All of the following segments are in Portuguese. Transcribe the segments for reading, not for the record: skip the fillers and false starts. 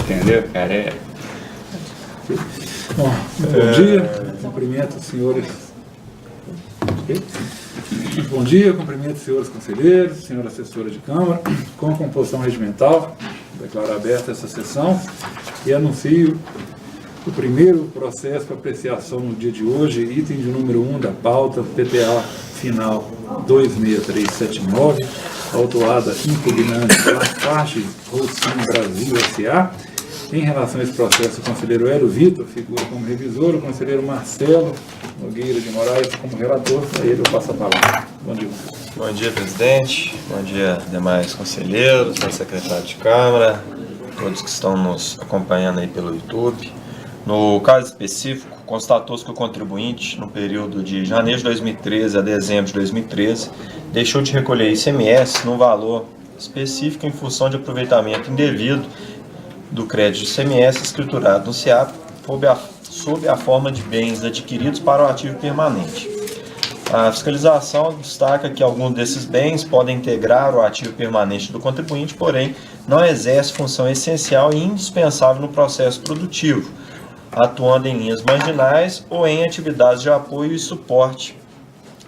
entendeu, cara? Bom, bom dia, cumprimento os senhores. Bom dia, cumprimento os senhores conselheiros, senhora assessora de Câmara, com a composição regimental, declaro aberta essa sessão e anuncio o primeiro processo para apreciação no dia de hoje, item de número 1 da pauta, PPA final 26379, autuada impugnante pela parte Rocinho Brasil S.A. Em relação a esse processo, o conselheiro Hélio Vitor figura como revisor, o conselheiro Marcelo Nogueira de Moraes como relator. A ele eu passo a palavra. Bom dia. Bom dia, presidente. Bom dia, demais conselheiros, secretário de Câmara, todos que estão nos acompanhando aí pelo YouTube. No caso específico, constatou-se que o contribuinte, no período de janeiro de 2013 a dezembro de 2013, deixou de recolher ICMS no valor específico em função de aproveitamento indevido do crédito de ICMS escriturado no SEAP sob a forma de bens adquiridos para o ativo permanente. A fiscalização destaca que alguns desses bens podem integrar o ativo permanente do contribuinte, porém não exerce função essencial e indispensável no processo produtivo, atuando em linhas marginais ou em atividades de apoio e suporte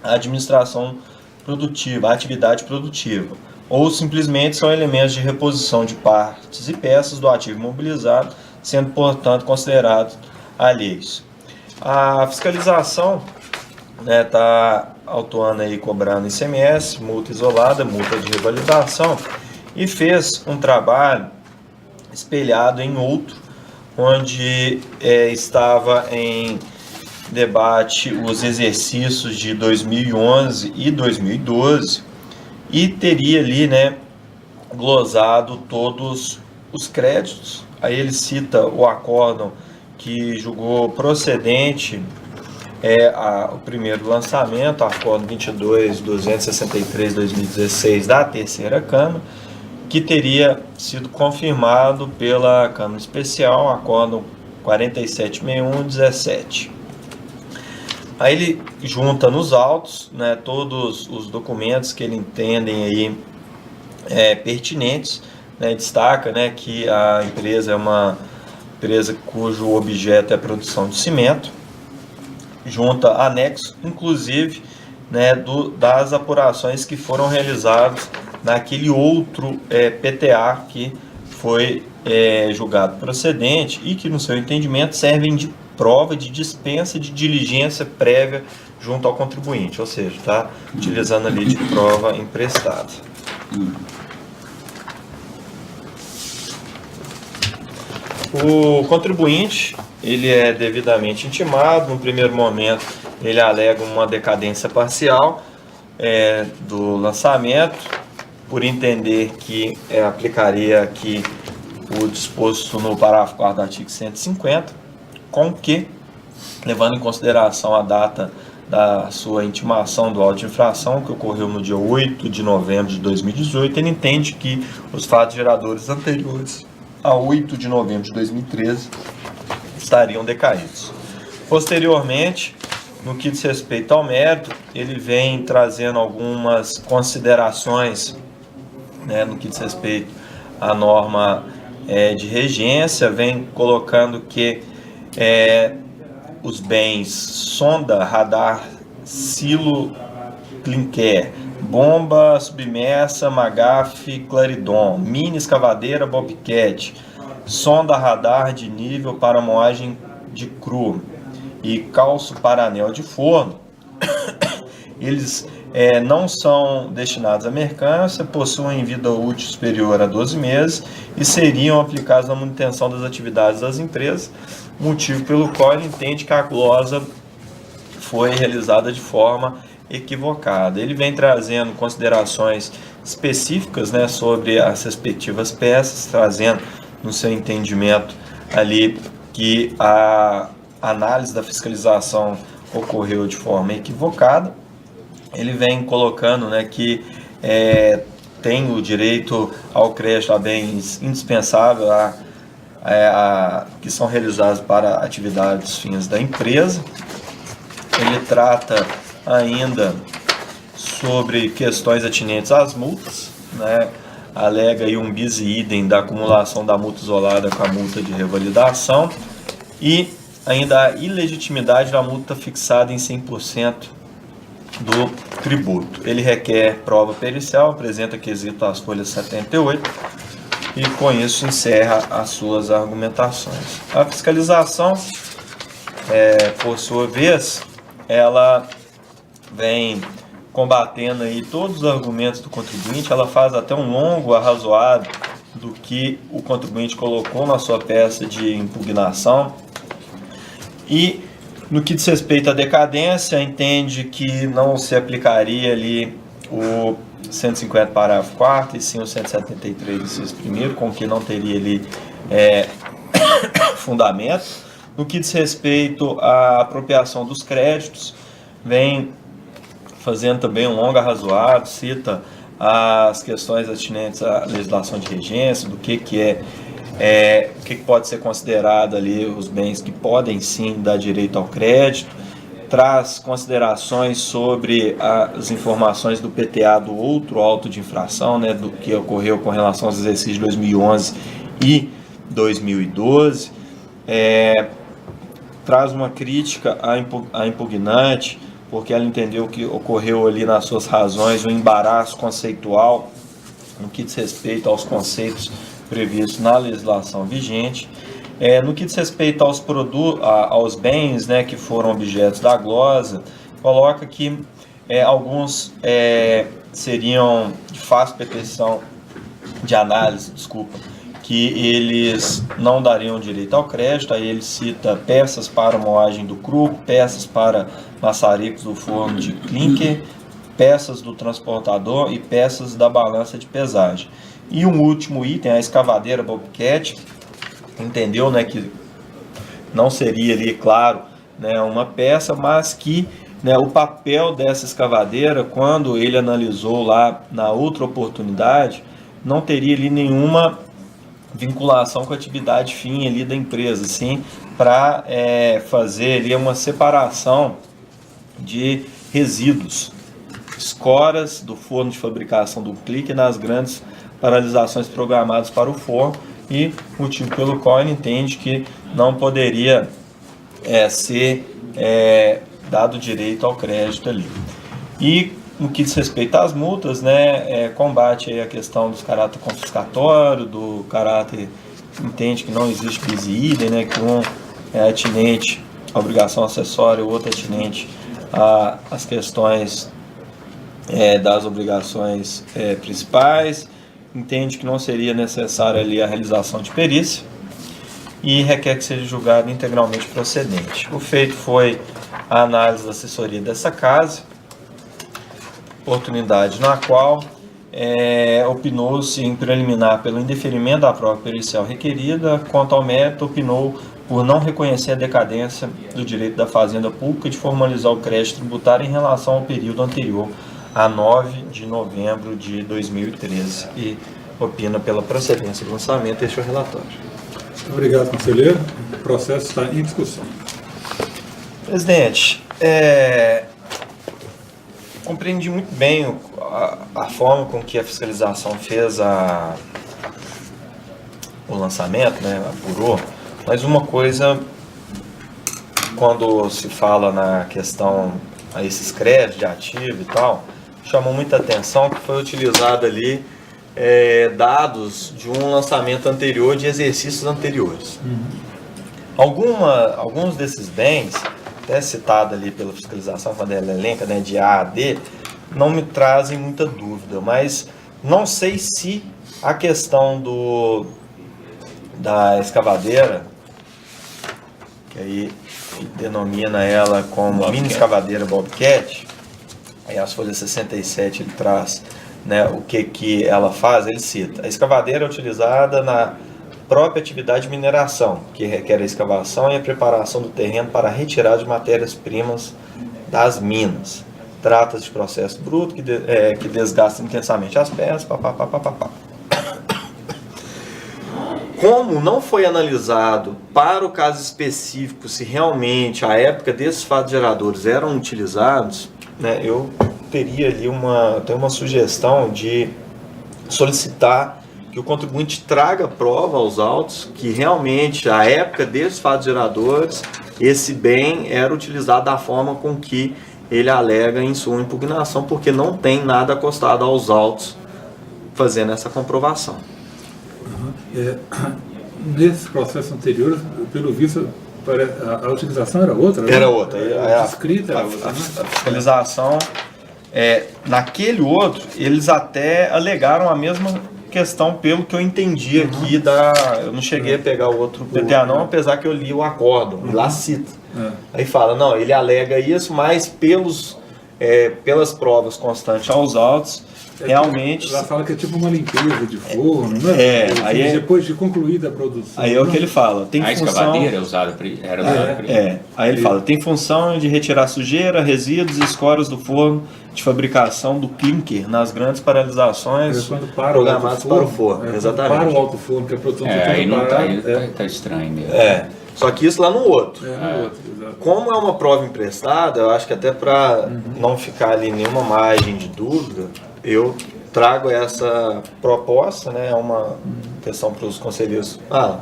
à administração produtiva, à atividade produtiva, ou simplesmente são elementos de reposição de partes e peças do ativo imobilizado, sendo, portanto, considerados alheios. A fiscalização está autuando aí, cobrando ICMS, multa isolada, multa de revalidação, e fez um trabalho espelhado em outro, onde estava em debate os exercícios de 2011 e 2012 e teria ali, glosado todos os créditos. Aí ele cita o acórdão que julgou procedente o primeiro lançamento, acórdão 22.263/2016 da terceira Câmara, que teria sido confirmado pela Câmara Especial, acórdão 4761/17. Aí ele junta nos autos, todos os documentos que ele entendem aí pertinentes, destaca que a empresa é uma empresa cujo objeto é a produção de cimento, junta anexo, inclusive das apurações que foram realizadas naquele outro PTA que foi julgado procedente e que, no seu entendimento, servem de prova de dispensa de diligência prévia junto ao contribuinte, ou seja, está utilizando ali de prova emprestada. O contribuinte, ele é devidamente intimado. No primeiro momento, ele alega uma decadência parcial do lançamento, por entender que aplicaria aqui o disposto no parágrafo 4º do artigo 150, com que, levando em consideração a data da sua intimação do auto de infração, que ocorreu no dia 8 de novembro de 2018, ele entende que os fatos geradores anteriores a 8 de novembro de 2013 estariam decaídos. Posteriormente, no que diz respeito ao mérito, ele vem trazendo algumas considerações, no que diz respeito à norma de regência, vem colocando que os bens sonda, radar, silo, clinquer, bomba submersa, Magaf, Claridon, mini escavadeira, Bobcat, sonda radar de nível para moagem de cru e calço para anel de forno, eles não são destinados à mercância, possuem vida útil superior a 12 meses e seriam aplicados na manutenção das atividades das empresas, motivo pelo qual ele entende que a glosa foi realizada de forma equivocada. Ele vem trazendo considerações específicas sobre as respectivas peças, trazendo no seu entendimento ali que a análise da fiscalização ocorreu de forma equivocada. Ele vem colocando que tem o direito ao crédito a bens indispensáveis que são realizados para atividades fins da empresa. Ele trata ainda sobre questões atinentes às multas, alega aí um bis idem da acumulação da multa isolada com a multa de revalidação e ainda a ilegitimidade da multa fixada em 100% do tributo. Ele requer prova pericial, apresenta quesito às folhas 78 e com isso encerra as suas argumentações. A fiscalização, por sua vez, ela vem combatendo aí todos os argumentos do contribuinte, ela faz até um longo arrazoado do que o contribuinte colocou na sua peça de impugnação e no que diz respeito à decadência, entende que não se aplicaria ali o 150 parágrafo 4º e sim o 173 inciso 1º, com que não teria ali fundamento. No que diz respeito à apropriação dos créditos, vem fazendo também um longo arrazoado, cita as questões atinentes à legislação de regência, do que o que pode ser considerado ali os bens que podem sim dar direito ao crédito, traz considerações sobre as informações do PTA do outro auto de infração, né, do que ocorreu com relação aos exercícios de 2011 e 2012, traz uma crítica à impugnante, porque ela entendeu que ocorreu ali nas suas razões um embaraço conceitual no que diz respeito aos conceitos previstos na legislação vigente. No que diz respeito aos bens, né, que foram objetos da glosa, coloca que alguns seriam de fácil perfeição de análise, que eles não dariam direito ao crédito. Aí ele cita peças para moagem do cru, peças para maçaricos do forno de clinker, peças do transportador e peças da balança de pesagem. E um último item, a escavadeira Bobcat, entendeu, né, que não seria ali, claro, né, uma peça, mas que, né, o papel dessa escavadeira, quando ele analisou lá na outra oportunidade, não teria ali nenhuma vinculação com a atividade fim ali da empresa, sim, para fazer ali uma separação de resíduos, escoras do forno de fabricação do clique nas grandes paralisações programadas para o forno, e motivo pelo qual ele entende que não poderia ser dado direito ao crédito ali. E no que diz respeito às multas, né, combate aí a questão dos caráter confiscatório, do caráter, entende que não existe bis idem, né, que um é atinente à obrigação acessória, o outro é atinente às questões das obrigações principais, entende que não seria necessária ali a realização de perícia e requer que seja julgado integralmente procedente. O feito foi a análise da assessoria dessa casa, oportunidade na qual opinou-se em preliminar pelo indeferimento da prova pericial requerida. Quanto ao mérito, opinou por não reconhecer a decadência do direito da fazenda pública de formalizar o crédito tributário em relação ao período anterior a 9 de novembro de 2013 e opina pela procedência do lançamento. Este é o relatório. Muito obrigado, conselheiro. O processo está em discussão. Presidente, compreendi muito bem a forma com que a fiscalização fez o lançamento, né, apurou, mas uma coisa, quando se fala na questão a esses créditos de ativo e tal, chamou muita atenção que foi utilizado ali dados de um lançamento anterior, de exercícios anteriores. Alguns desses bens, até citado ali pela fiscalização, quando ela elenca, né, de A a D, não me trazem muita dúvida, mas não sei se a questão da escavadeira, que aí denomina ela como mini escavadeira Bobcat, aí as folhas 67 ele traz, né, o que ela faz. Ele cita: a escavadeira é utilizada na própria atividade de mineração, que requer a escavação e a preparação do terreno para a retirada de matérias-primas das minas. Trata-se de processo bruto que desgasta intensamente as peças, Como não foi analisado para o caso específico se realmente a época desses fatos geradores eram utilizados, né, eu teria ali uma sugestão de solicitar que o contribuinte traga prova aos autos que realmente, à época desses fatos geradores, esse bem era utilizado da forma com que ele alega em sua impugnação, porque não tem nada acostado aos autos fazendo essa comprovação. Nesses processos anteriores, pelo visto, a utilização era outra? Né? Era outra. A escrita era outra, né? A fiscalização, naquele outro, eles até alegaram a mesma questão, pelo que eu entendi aqui, eu não cheguei a pegar o outro PTA não, apesar que eu li o acórdão, e lá cita. Aí fala, não, ele alega isso, mas pelas provas constantes aos autos, realmente... Ela fala que é tipo uma limpeza de forno, né? Aí depois de concluída a produção. Aí é o que ele fala. Tem a escavadeira era usada Aí ele fala, tem função de retirar sujeira, resíduos e escórias do forno de fabricação do clinker nas grandes paralisações programadas para o forno. Exatamente. Para o alto forno, que a produção aí não tá estranho mesmo. Só que isso lá no outro. No outro, exato. Como é uma prova emprestada, eu acho que até para não ficar ali nenhuma margem de dúvida, eu trago essa proposta, né? É uma questão para os conselheiros, para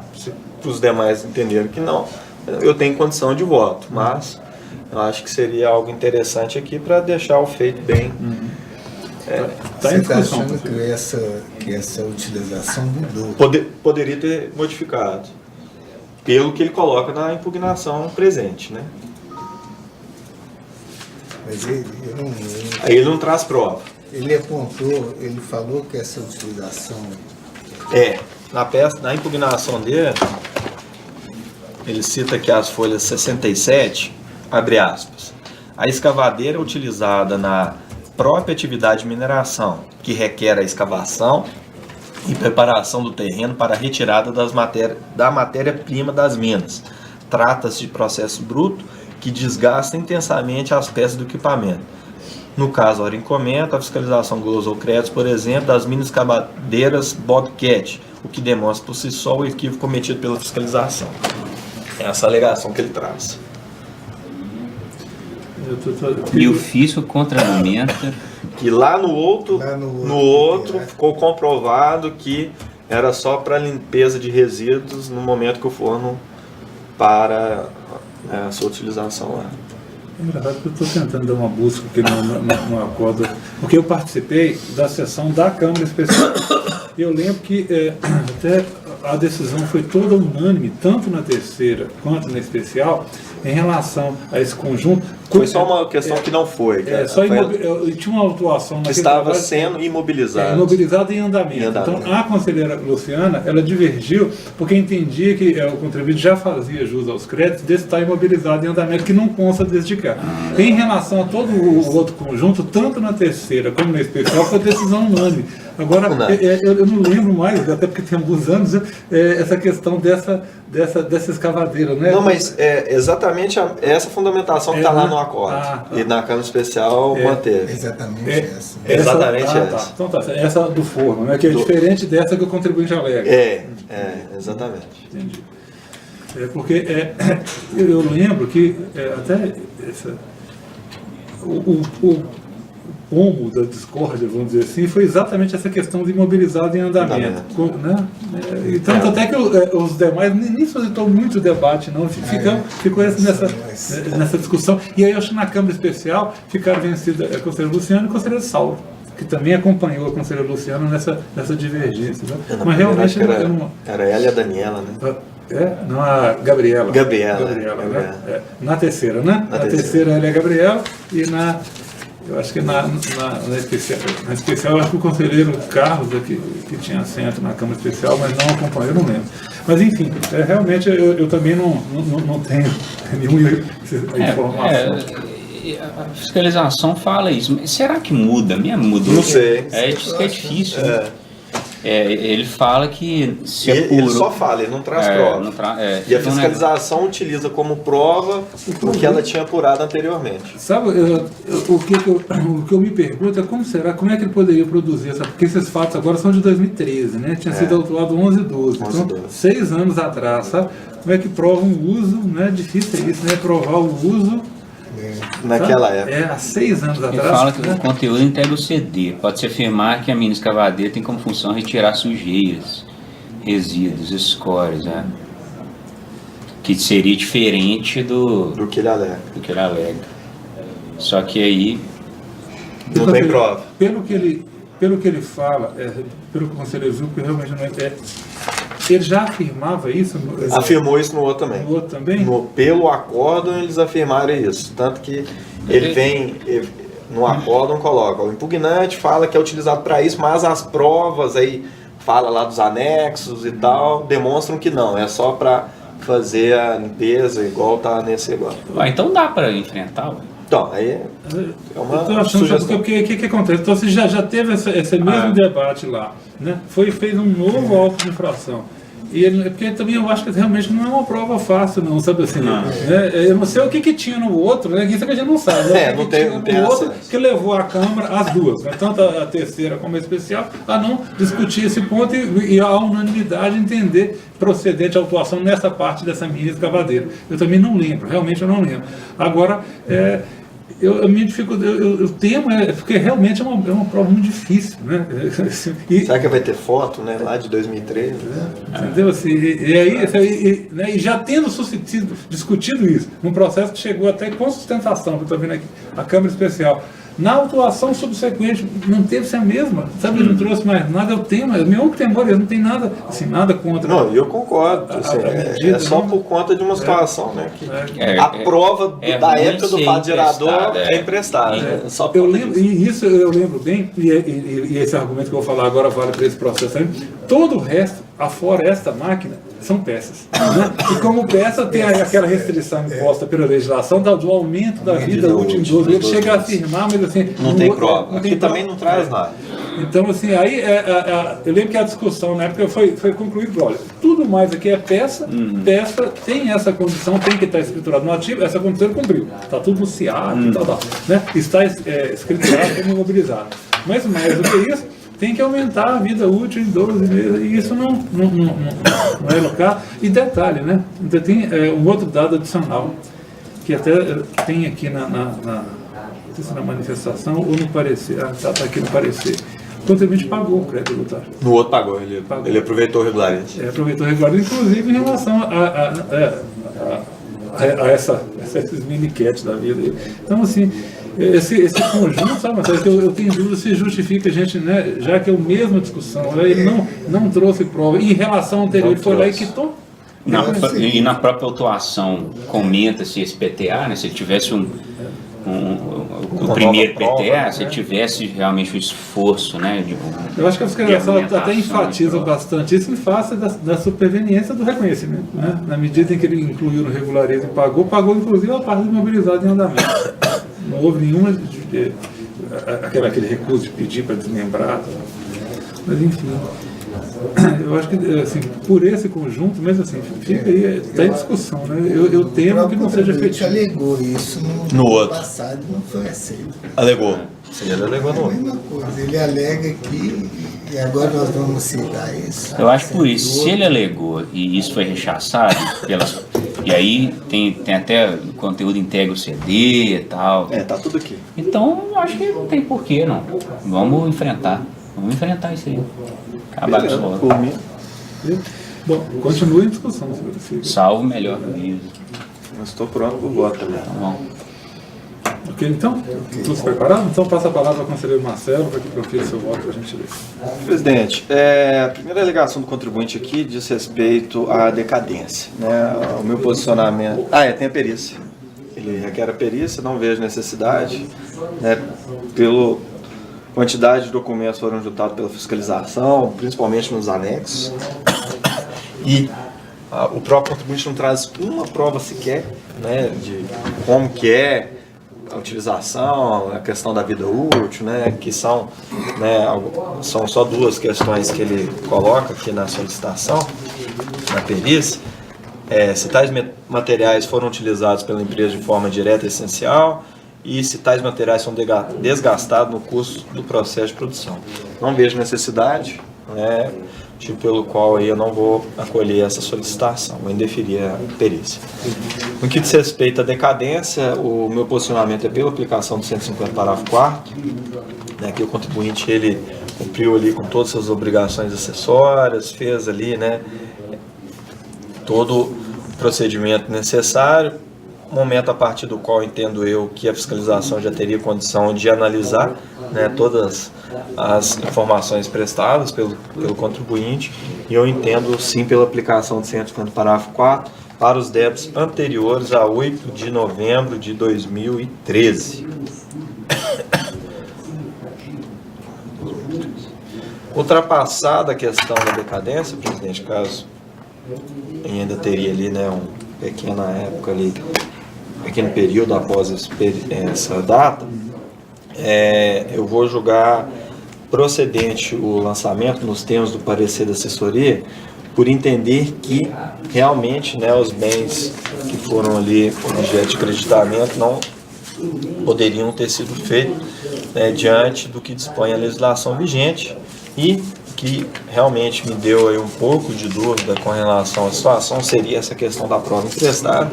os demais entenderem que não, eu tenho condição de voto, mas eu acho que seria algo interessante aqui para deixar o feito bem. Você está achando que essa utilização mudou? Poderia ter modificado, pelo que ele coloca na impugnação presente, né? Mas aí ele não traz prova. Ele apontou, ele falou que essa utilização... Na impugnação dele, ele cita aqui as folhas 67, abre aspas, a escavadeira é utilizada na própria atividade de mineração, que requer a escavação e preparação do terreno para a retirada da matéria-prima das minas. Trata-se de processo bruto que desgasta intensamente as peças do equipamento. No caso, a hora em comenta, a fiscalização glosou créditos, por exemplo, das minas escavadeiras Bobcat, o que demonstra por si só o equívoco cometido pela fiscalização. É essa alegação que ele traz. E o fisco contra-argumenta que lá no outro ficou comprovado que era só para limpeza de resíduos no momento que o forno para a sua utilização lá. É engraçado que eu estou tentando dar uma busca aqui no acordo, porque eu participei da sessão da Câmara Especial. E eu lembro que até a decisão foi toda unânime, tanto na terceira quanto na especial, em relação a esse conjunto. Foi só uma questão que não foi. Tinha uma autuação que estava sendo imobilizado. Imobilizado em andamento. Então, a conselheira Luciana, ela divergiu, porque entendia que o contribuinte já fazia jus aos créditos desse estar imobilizado em andamento, que não consta desde cá. Em relação a todo o outro conjunto, tanto na terceira como na especial, foi decisão unânime. Agora, eu não lembro mais, até porque tem alguns anos, essa questão dessa escavadeira, né? Não, mas exatamente essa fundamentação que está lá no acordo. E na Câmara Especial manteve. Exatamente essa. Exatamente essa. Tá. Então tá, essa do forno, né? Que é diferente dessa que o contribuinte alega. Exatamente. Entendi. Porque eu lembro que até o pomo da discórdia, vamos dizer assim, foi exatamente essa questão de imobilizado em andamento. Né? Então, até que os demais nem suscitou muito debate, não. Ficou nessa discussão. E aí, eu acho que na Câmara Especial ficaram vencidos a conselheira Luciana e a conselheira Saulo, que também acompanhou a conselheira Luciana nessa divergência. Né? Mas realmente era ela e a Daniela, né? Não, a Gabriela. Gabriela. Né? Na terceira, né? Na terceira ela é a Gabriela e eu acho que na especial, eu acho que o conselheiro Carlos, que tinha assento na Câmara Especial, mas não acompanhou, eu não lembro. Mas enfim, realmente eu também não tenho nenhuma informação. A fiscalização fala isso, mas será que muda mesmo? Mudou? Não sei. Isso que é difícil. Ele fala que se apurou. Ele só fala, ele não traz prova. E a fiscalização utiliza como prova o que ela tinha apurado anteriormente. Sabe, o que eu me pergunto é como é que ele poderia produzir essa, porque esses fatos agora são de 2013, né? Tinha sido autuado 11 e 12, então 6 anos atrás, sabe? Como é que prova um uso, né? Difícil é isso, né? Provar o uso naquela Sabe? época. Há 6 anos Ele atrás. fala que né? o conteúdo integra o CD. Pode-se afirmar que a mini escavadeira tem como função retirar sujeiras, resíduos, escórias, né? Que seria diferente Do que ele alega. do que ele alega. Só que aí, Não Então, tem prova. Pelo que ele fala, pelo que o conselheiro Zucco, realmente não é. Ele já afirmava isso? Afirmou isso no outro também. No outro também? Pelo acórdão eles afirmaram isso. Tanto que ele vem, no acórdão coloca, o impugnante fala que é utilizado para isso, mas as provas aí, fala lá dos anexos e tal, demonstram que não, é só para fazer a limpeza, igual tá nesse agora. então dá para enfrentar, ué. Então, aí é uma Eu tô achando, sugestão. porque o que acontece? Então você já teve esse mesmo debate lá, né? Fez um novo auto de infração. E porque também eu acho que realmente não é uma prova fácil, não, sabe assim? Né? Eu não sei o que tinha no outro, né? Isso que a gente não sabe. Né? Não que tem tinha no outro acesso. que levou a Câmara, as duas, né? Tanto a terceira como a especial, a não discutir esse ponto e a unanimidade entender procedente a autuação nessa parte dessa minha escavadeira. Eu também não lembro, realmente eu não lembro. Agora, a minha dificuldade, eu temo, porque realmente é uma prova muito difícil, né? Será que vai ter foto, né, lá de 2013? Entendeu? Assim, né, e já tendo discutido isso, num processo que chegou até com sustentação, que eu estou vendo aqui, a Câmara Especial. Na autuação subsequente, não teve a mesma, sabe? Ele não trouxe mais nada, eu tenho, meu único temor, eu não tenho nada, assim, nada contra. Não, eu concordo. Assim, medida, é só né? por conta de uma situação, né? Que É, a prova da ruim época do ser fato gerador emprestada, é emprestada. É só por Eu conta lembro, disso. e isso eu lembro bem, e esse argumento que eu vou falar agora vale para esse processo aí. Todo o resto, afora esta máquina, são peças. Né? E como peça tem aquela restrição imposta pela legislação do aumento da vida útil em 12 meses. Ele chega a afirmar, mas assim. Não tem prova. Não Aqui tem também prova. não traz nada. Então, assim, aí eu lembro que a discussão na época foi concluída, olha, tudo mais aqui é peça, peça tem essa condição, tem que estar escriturado no ativo, essa condição ele cumpriu. Está tudo no CIAT e tal, né? Está escriturado como imobilizado. Mas mais do que isso, tem que aumentar a vida útil em 12 meses, e isso não é no caso. E detalhe, né? Ainda tem um outro dado adicional, que até tem aqui não sei se na manifestação ou no parecer, está aqui no parecer. O contribuinte pagou o crédito tributário. No outro pagou, ele aproveitou o regularmente. Aproveitou o regular, inclusive em relação a esses mini-cats da vida. Então, assim, esse conjunto, sabe, mas eu tenho dúvida se justifica a gente, né, já que é a mesma discussão, ele não trouxe prova. E em relação ao anterior, ele foi lá e quitou. e na própria autuação comenta-se esse PTA, né? Se ele tivesse o primeiro prova, PTA, né? se ele tivesse realmente o esforço, né? Eu acho que a fiscalização até enfatiza bastante isso em face da superveniência do reconhecimento, né? Na medida em que ele incluiu no regularizo e pagou inclusive a parte imobilizada em andamento. Não houve nenhuma aquele recurso de pedir para desmembrar, mas enfim. Eu acho que, assim, por esse conjunto, mesmo assim, fica aí, está em discussão, né? Eu temo que não seja efetivo. Alegou isso No outro. passado, não foi aceito. Alegou. Sim, ele alegou no A outro. mesma coisa, ele alega aqui, e agora nós vamos citar isso. Eu acho por isso, se ele alegou e isso foi rechaçado, e aí tem até conteúdo integra o CD e tal. Tá tudo aqui. Então, eu acho que não tem porquê, não. Vamos enfrentar isso aí. Acabar com isso logo. Por mim, Bom, continua em discussão, senhor. Salvo melhor juízo. eu estou pronto para o voto também. Tá bom. Ok, então? Todos preparados? Então passa a palavra ao conselheiro Marcelo para que profira seu voto para a gente ler. Presidente, a primeira alegação do contribuinte aqui diz respeito à decadência, né? O meu posicionamento... tem a perícia. Ele requer a perícia, não vejo necessidade, né? Pela quantidade de documentos foram juntados pela fiscalização, principalmente nos anexos. E o próprio contribuinte não traz uma prova sequer, né? De como que é a utilização, a questão da vida útil, né, que são só duas questões que ele coloca aqui na solicitação, na perícia, se tais materiais foram utilizados pela empresa de forma direta e essencial e se tais materiais são desgastados no curso do processo de produção. Não vejo necessidade, né, motivo pelo qual eu não vou acolher essa solicitação, vou indeferir a perícia. No que diz respeito à decadência, o meu posicionamento é pela aplicação do 150, parágrafo 4º, né, que o contribuinte ele cumpriu ali com todas as obrigações acessórias, fez ali, né, todo o procedimento necessário, momento a partir do qual entendo eu que a fiscalização já teria condição de analisar, né, todas as informações prestadas pelo contribuinte, e eu entendo sim pela aplicação do 150, parágrafo 4º para os débitos anteriores a 8 de novembro de 2013. Ultrapassada a questão da decadência, presidente, caso ainda teria ali, né, uma pequena época ali, pequeno período após essa data, eu vou julgar procedente o lançamento nos termos do parecer da assessoria, por entender que realmente, né, os bens que foram ali objeto de creditamento não poderiam ter sido feitos, né, diante do que dispõe a legislação vigente, e que realmente me deu aí um pouco de dúvida com relação à situação seria essa questão da prova emprestada,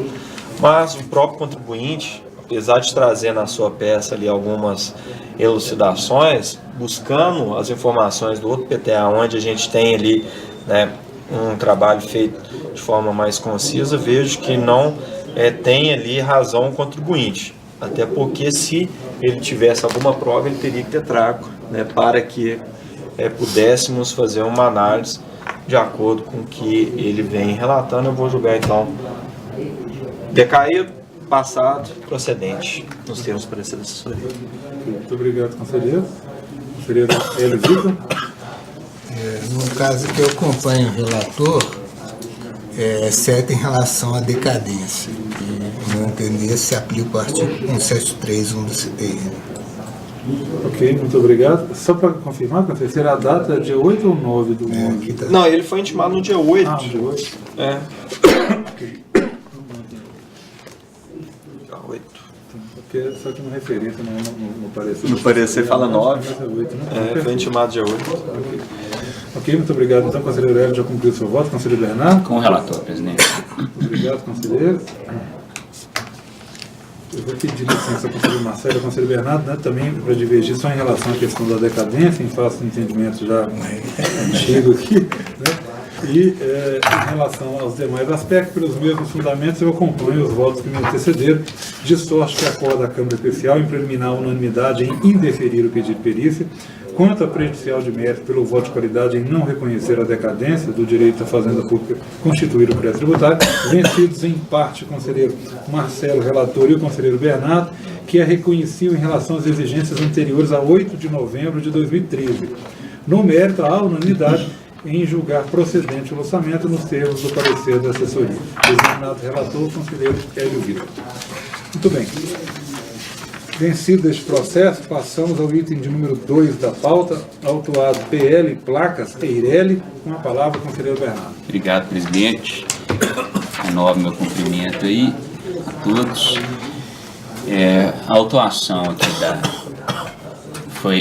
mas o próprio contribuinte, apesar de trazer na sua peça ali algumas elucidações, buscando as informações do outro PTA, onde a gente tem ali, né, um trabalho feito de forma mais concisa, vejo que não tem ali razão o contribuinte, até porque se ele tivesse alguma prova, ele teria que ter trago, né, para que pudéssemos fazer uma análise de acordo com o que ele vem relatando. Eu vou julgar então decaído, passado, procedente, nos termos do parecer da assessoria. Muito obrigado, conselheiro. Conselheiro Hélio Vitor. No caso que eu acompanho o relator, exceto em relação à decadência, que, no meu entender, se aplica o artigo 173.1 do CTN. Ok, muito obrigado. Só para confirmar, conselheiro, a data é dia 8 ou 9 do mês? Tá. Não, ele foi intimado no dia 8. Ah, dia 8. É. Dia 8. Porque só que não referência no parecer. No parecer fala 9. Mas é 8, né? Foi intimado dia 8. Ok, muito obrigado. Então, conselheiro Hélio já cumpriu o seu voto. Conselheiro Bernardo. Com o relator, presidente. Obrigado, conselheiro. Eu vou pedir licença ao conselheiro Marcelo e ao conselheiro Bernardo, né, também para divergir só em relação à questão da decadência, em face do entendimento já antigo aqui, né, e em relação aos demais aspectos, pelos mesmos fundamentos, eu acompanho os votos que me antecederam, de sorte que acorda a Câmara Especial em preliminar unanimidade em indeferir o pedido de perícia, quanto à prejudicial de mérito pelo voto de qualidade em não reconhecer a decadência do direito da Fazenda Pública constituir o crédito tributário, vencidos em parte o conselheiro Marcelo, relator, e o conselheiro Bernardo, que reconheciam em relação às exigências anteriores a 8 de novembro de 2013. No mérito, há unanimidade em julgar procedente o lançamento nos termos do parecer da assessoria. Designado relator, o conselheiro Hélio Vitor. Muito bem. Vencido este processo, passamos ao item de número 2 da pauta, autuado PL Placas Eireli, com a palavra o conselheiro Bernardo. Obrigado, presidente. Renovo meu cumprimento aí a todos. A autuação aqui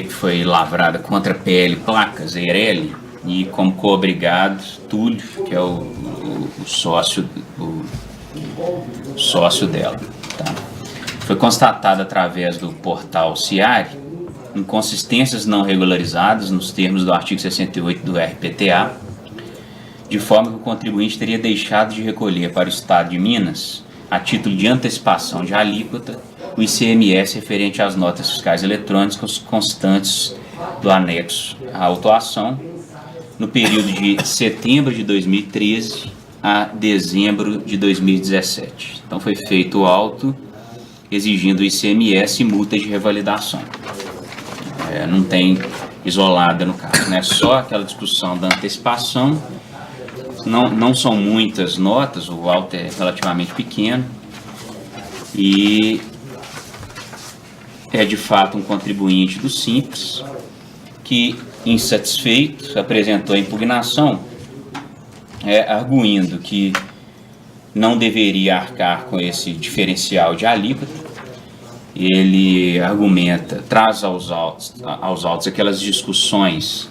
foi lavrada contra a PL Placas Eireli e como co-obrigado Túlio, que é o sócio dela. Tá? Foi constatado através do portal CIARE inconsistências não regularizadas nos termos do artigo 68 do RPTA, de forma que o contribuinte teria deixado de recolher para o Estado de Minas, a título de antecipação de alíquota, o ICMS referente às notas fiscais eletrônicas constantes do anexo à autuação, no período de setembro de 2013 a dezembro de 2017. Então foi feito o auto exigindo ICMS e multa de revalidação. Não tem isolada no caso, né? Só aquela discussão da antecipação. Não são muitas notas, o auto é relativamente pequeno e é de fato um contribuinte do Simples que, insatisfeito, apresentou a impugnação, arguindo que não deveria arcar com esse diferencial de alíquota. Ele argumenta, traz aos autos aquelas discussões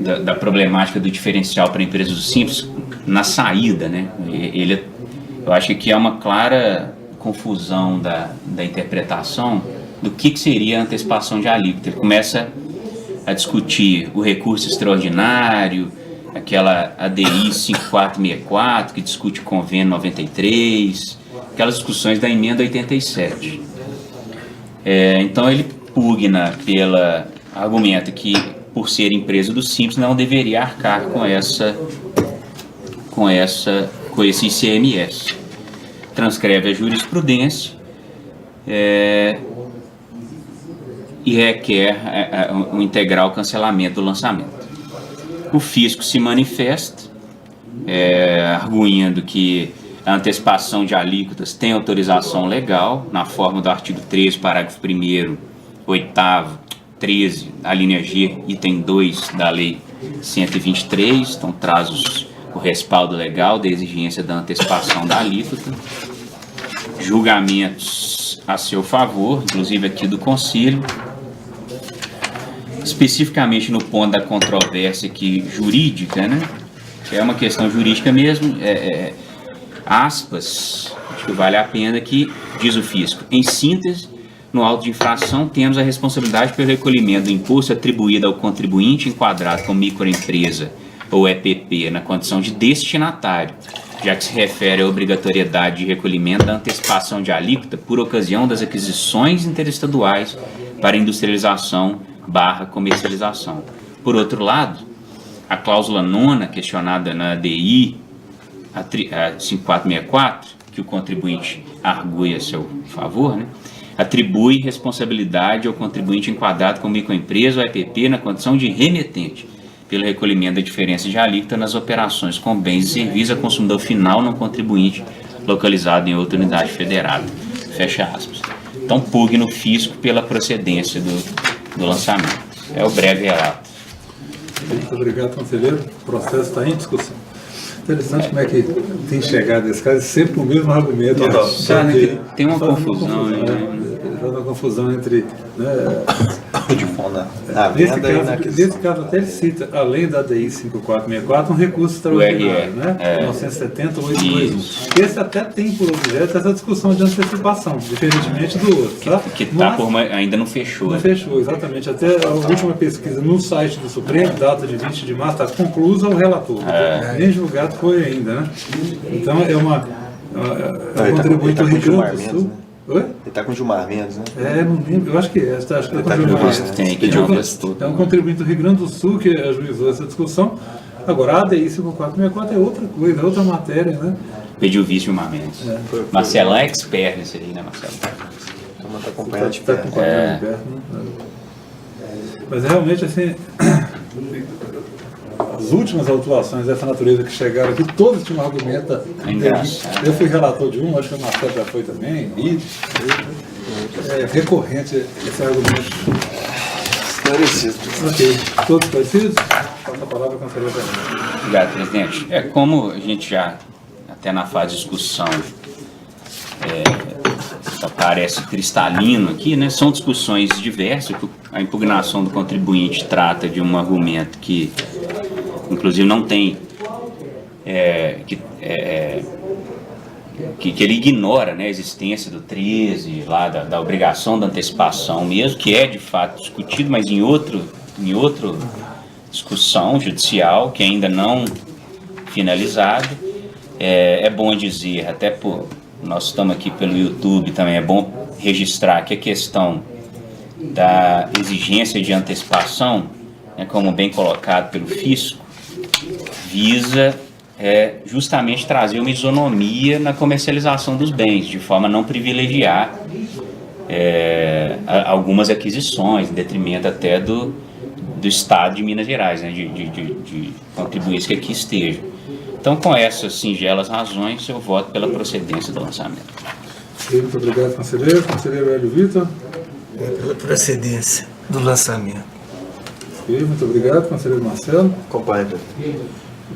da problemática do diferencial para empresas do Simples na saída, né? Eu acho que aqui é uma clara confusão da interpretação do que seria a antecipação de alíquota. Ele começa a discutir o recurso extraordinário, aquela ADI 5464, que discute o convênio 93, aquelas discussões da emenda 87. Então ele pugna argumenta que, por ser empresa do Simples, não deveria arcar com esse ICMS. Transcreve a jurisprudência e requer um integral cancelamento do lançamento. O fisco se manifesta, arguindo que a antecipação de alíquotas tem autorização legal, na forma do artigo 13, parágrafo 1º, 8º, 13, a linha G, item 2 da Lei 123, então traz o respaldo legal da exigência da antecipação da alíquota. Julgamentos a seu favor, inclusive aqui do Conselho, especificamente no ponto da controvérsia aqui jurídica, né? É uma questão jurídica mesmo, aspas, acho que vale a pena que diz o fisco. Em síntese, no auto de infração, temos a responsabilidade pelo recolhimento do imposto atribuído ao contribuinte enquadrado como microempresa ou EPP na condição de destinatário, já que se refere à obrigatoriedade de recolhimento da antecipação de alíquota por ocasião das aquisições interestaduais para industrialização/comercialização. Por outro lado, a cláusula 9ª, questionada na ADI 5464, que o contribuinte argui a seu favor, né, atribui responsabilidade ao contribuinte enquadrado como microempresa ou EPP na condição de remetente pelo recolhimento da diferença de alíquota nas operações com bens e serviços a consumidor final não contribuinte localizado em outra unidade federada. Fecha aspas. Então, pugna o fisco pela procedência do lançamento. É o breve relato. Muito obrigado, conselheiro. O processo está em discussão. Interessante como é que tem chegado esse caso, sempre o mesmo argumento. Tem uma confusão, uma confusão entre... de fundo na venda e na aquisição. Nesse caso até ele cita, além da DI 5464, um recurso extraordinário, né? 970.821. Esse até tem por objeto essa discussão de antecipação, diferentemente do outro, tá? Que ainda não fechou. Não fechou, exatamente. Até a última pesquisa no site do Supremo, data de 20 de março, está conclusa o relator. Nem julgado foi ainda, né? Então é um contribuinte do Rio Grande do Sul. Oi? Ele está com o Gilmar Mendes, né? Não lembro, eu acho que é. Acho que é com o Gilmar Mendes. É um contribuinte do Rio Grande do Sul que ajuizou essa discussão. Agora, a ADI 5464 é outra coisa, é outra matéria, né? Pediu vice Gilmar Mendes. Marcelão é expert nisso aí, né, Marcelo? Então, está acompanhando de perto. Né? Mas realmente, assim, as últimas autuações dessa natureza que chegaram aqui, todas tinham um argumento. Eu fui relator de um, acho que o Marcelo já foi também, e é recorrente esse argumento. Esclarecido. Ok, todos esclarecidos? Passa a palavra com a conselheira. Obrigado, presidente. Como a gente já, até na fase de discussão, parece cristalino aqui, né? São discussões diversas. A impugnação do contribuinte trata de um argumento que, inclusive, não tem, que ele ignora, né, a existência do 13, lá da obrigação da antecipação mesmo, que é de fato discutido, mas em outra discussão judicial, que ainda não finalizada. É bom dizer, até nós estamos aqui pelo YouTube também, é bom registrar que a questão da exigência de antecipação, né, como bem colocado pelo fisco, visa justamente trazer uma isonomia na comercialização dos bens, de forma a não privilegiar algumas aquisições, em detrimento até do Estado de Minas Gerais, né, de contribuintes que aqui estejam. Então, com essas singelas razões, eu voto pela procedência do lançamento. Muito obrigado, conselheiro. Conselheiro Hélio Vitor. Pela procedência do lançamento. Muito obrigado, conselheiro Marcelo. Acompanhe.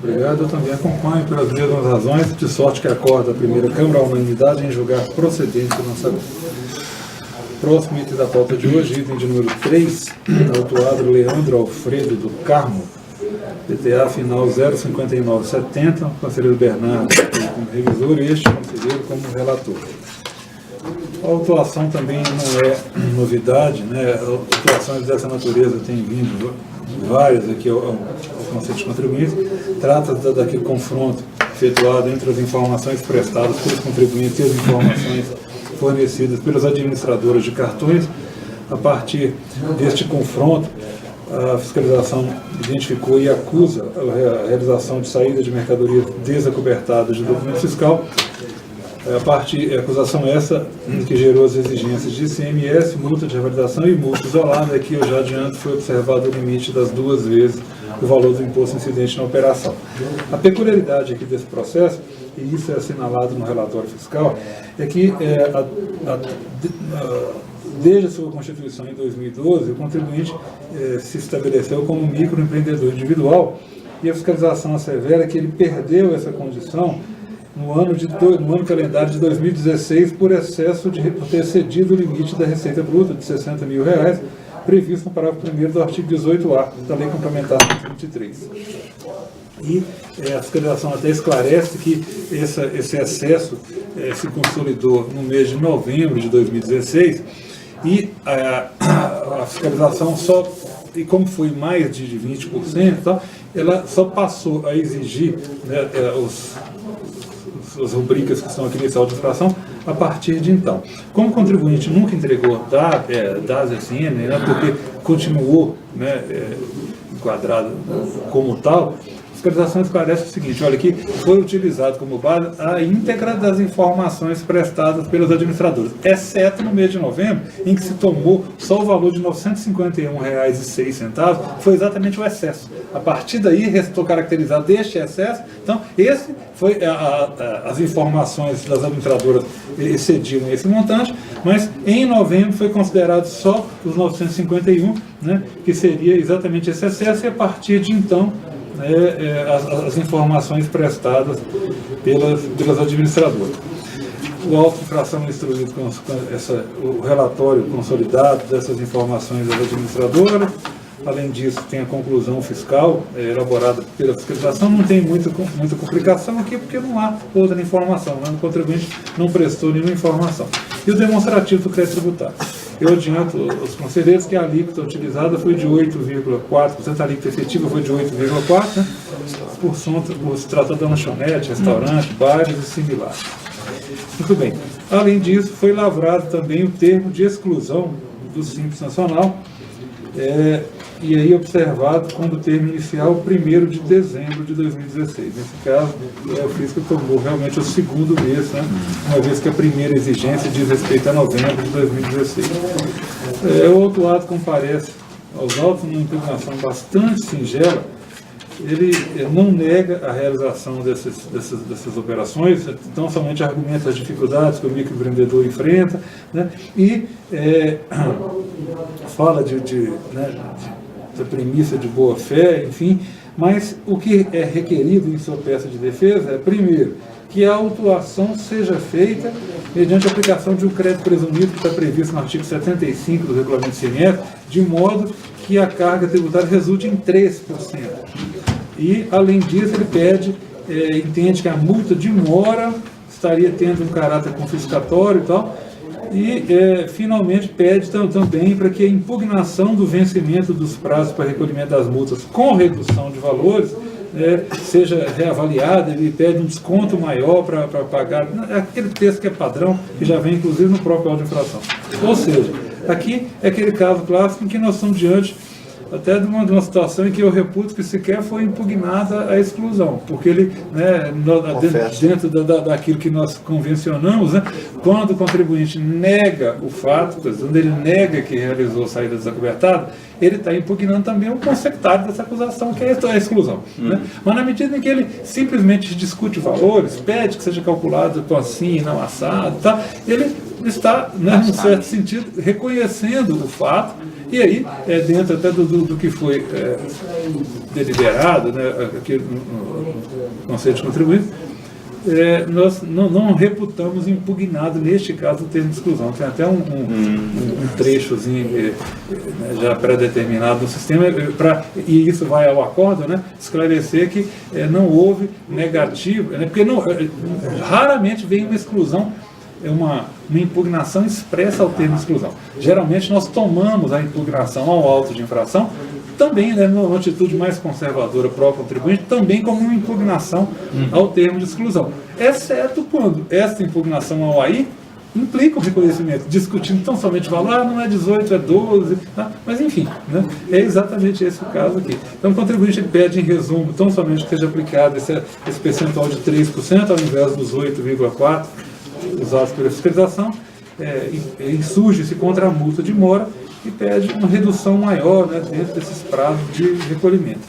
Obrigado, eu também acompanho pelas mesmas razões, de sorte que acorda a primeira Câmara à unanimidade em julgar procedente do lançamento. próximo item da pauta de hoje, item de número 3, autuado Leandro Alfredo do Carmo, PTA final 05970, conselheiro Bernardo como revisor e este conselheiro como relator. A autuação também não é novidade, né? Autuações dessa natureza têm vindo várias aqui ao Conselho de Contribuintes. Trata-se daquele confronto efetuado entre as informações prestadas pelos contribuintes e as informações fornecidas pelas administradoras de cartões. A partir deste confronto, a fiscalização identificou e acusa a realização de saída de mercadorias desacobertadas de documento fiscal. A acusação essa que gerou as exigências de ICMS, multa de revalidação e multa isolada. Aqui eu já adianto, foi observado o limite das 2 vezes o valor do imposto incidente na operação. A peculiaridade aqui desse processo, e isso é assinalado no relatório fiscal, é que desde a sua constituição em 2012, o contribuinte se estabeleceu como microempreendedor individual, e a fiscalização assevera que ele perdeu essa condição no ano calendário de 2016 por excesso de ter excedido o limite da receita bruta de R$60 mil, previsto no parágrafo 1º do artigo 18A da Lei Complementar 123. E a fiscalização até esclarece que esse excesso se consolidou no mês de novembro de 2016 e a fiscalização só, e como foi mais de 20%, então, ela só passou a exigir, né, as rubricas que estão aqui nesse auto de infração a partir de então. Como o contribuinte nunca entregou DAS SN, né, porque continuou, né, enquadrado como tal, a fiscalização esclarece o seguinte: olha, que foi utilizado como base a íntegra das informações prestadas pelos administradores, exceto no mês de novembro, em que se tomou só o valor de R$ 951,06, foi exatamente o excesso. A partir daí, restou caracterizado deste excesso. Então, esse foi as informações das administradoras excediam esse montante, mas em novembro foi considerado só os 951, né, que seria exatamente esse excesso, e a partir de então, as informações prestadas pelas administradoras. O auto de infração é instruído com o relatório consolidado dessas informações das administradoras. Além disso, tem a conclusão fiscal elaborada pela fiscalização. Não tem muita complicação aqui, porque não há outra informação, né? O contribuinte não prestou nenhuma informação. E o demonstrativo do crédito tributário. Eu adianto aos conselheiros que a alíquota utilizada foi de 8,4%, a alíquota efetiva foi de 8,4%, né? por se tratar de lanchonete, restaurante, bares e similares. Muito bem. Além disso, foi lavrado também o termo de exclusão do Simples Nacional, e aí observado quando o termo inicial, 1º de dezembro de 2016. Nesse caso, o fisco tomou realmente o segundo mês, né? Uma vez que a primeira exigência diz respeito a novembro de 2016. O autuado comparece aos autos numa impugnação bastante singela. Ele não nega a realização dessas operações, então somente argumenta as dificuldades que o microempreendedor enfrenta, né? E fala da premissa de boa-fé, enfim, mas o que é requerido em sua peça de defesa é, primeiro, que a autuação seja feita mediante a aplicação de um crédito presumido que está previsto no artigo 75 do Regulamento do ICMS, de modo que a carga tributária resulte em 3%. E, além disso, ele entende que a multa de mora estaria tendo um caráter confiscatório e tal, e, finalmente, pede também para que a impugnação do vencimento dos prazos para recolhimento das multas com redução de valores seja reavaliada. Ele pede um desconto maior para pagar, aquele texto que é padrão, que já vem, inclusive, no próprio auto de infração. Ou seja, aqui é aquele caso clássico em que nós estamos diante até de uma situação em que eu reputo que sequer foi impugnada a exclusão, porque ele, né, dentro daquilo que nós convencionamos, né, quando o contribuinte nega o fato, quando ele nega que realizou a saída desacobertada, ele está impugnando também o consectário dessa acusação, que é a exclusão. Né? Mas na medida em que ele simplesmente discute valores, pede que seja calculado assim, não assado, tá? Ele está, né, num certo sentido, reconhecendo o fato. E aí, dentro até do que foi deliberado, né, aqui no Conselho de Contribuintes, nós não reputamos impugnado, neste caso, o termo de exclusão. Tem até um trechozinho já pré-determinado no sistema, e isso vai ao acordo, né, esclarecer que não houve negativo, porque raramente vem uma exclusão, uma impugnação expressa ao termo de exclusão. Geralmente nós tomamos a impugnação ao auto de infração, também, né, numa atitude mais conservadora pró-contribuinte, também como uma impugnação ao termo de exclusão. Exceto quando esta impugnação ao AI implica o reconhecimento, discutindo tão somente o valor, não é 18, é 12, tá? Mas enfim, né, é exatamente esse o caso aqui. Então o contribuinte pede, em resumo, tão somente que seja aplicado esse percentual de 3% ao invés dos 8,4% usados pela fiscalização, insurge-se contra a multa de mora e pede uma redução maior, né, dentro desses prazos de recolhimento.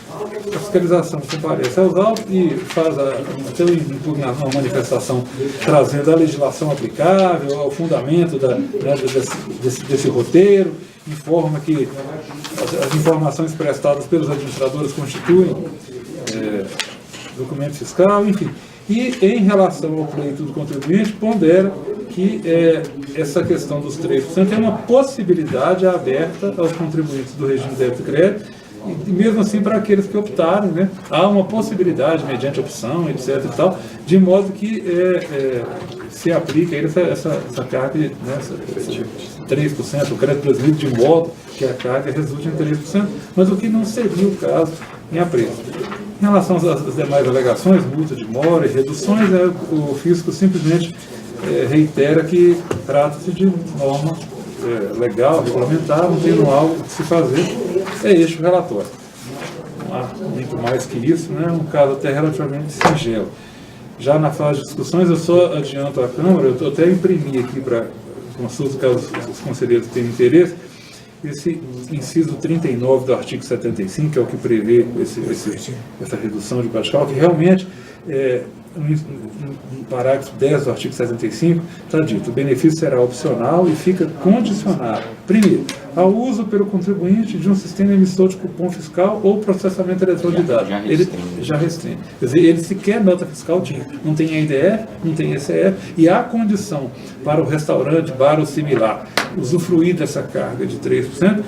A fiscalização comparece aos autos e faz uma manifestação trazendo a legislação aplicável, ao fundamento desse roteiro, informa que as informações prestadas pelos administradores constituem documento fiscal, enfim. E, em relação ao pleito do contribuinte, pondera que essa questão dos 3% é uma possibilidade aberta aos contribuintes do regime de débito e crédito, e mesmo assim para aqueles que optarem, né, há uma possibilidade, mediante opção, etc. e tal, de modo que se aplica essa carga, né, 3%, o crédito brasileiro, de modo que a carga resulte em 3%, mas o que não seria o caso em apreço. Em relação às demais alegações, multa de mora e reduções, o fisco simplesmente reitera que trata-se de norma legal, regulamentar, não tendo algo que se fazer. É este o relatório. Não há muito mais que isso, né? Um caso até relativamente singelo. Já na fase de discussões, eu só adianto à Câmara, eu até imprimi aqui para consulta, caso os conselheiros tenham interesse, esse inciso 39 do artigo 75, que é o que prevê essa redução de radical, que realmente, no parágrafo 10 do artigo 75, está dito: o benefício será opcional e fica condicionado, primeiro, ao uso pelo contribuinte de um sistema emissor de cupom fiscal ou processamento eletrônico de dados. Ele já restringe. Quer dizer, ele sequer nota fiscal tinha. Não tem IDF, não tem ECF, e a condição para o restaurante, bar ou similar usufruir dessa carga de 3%,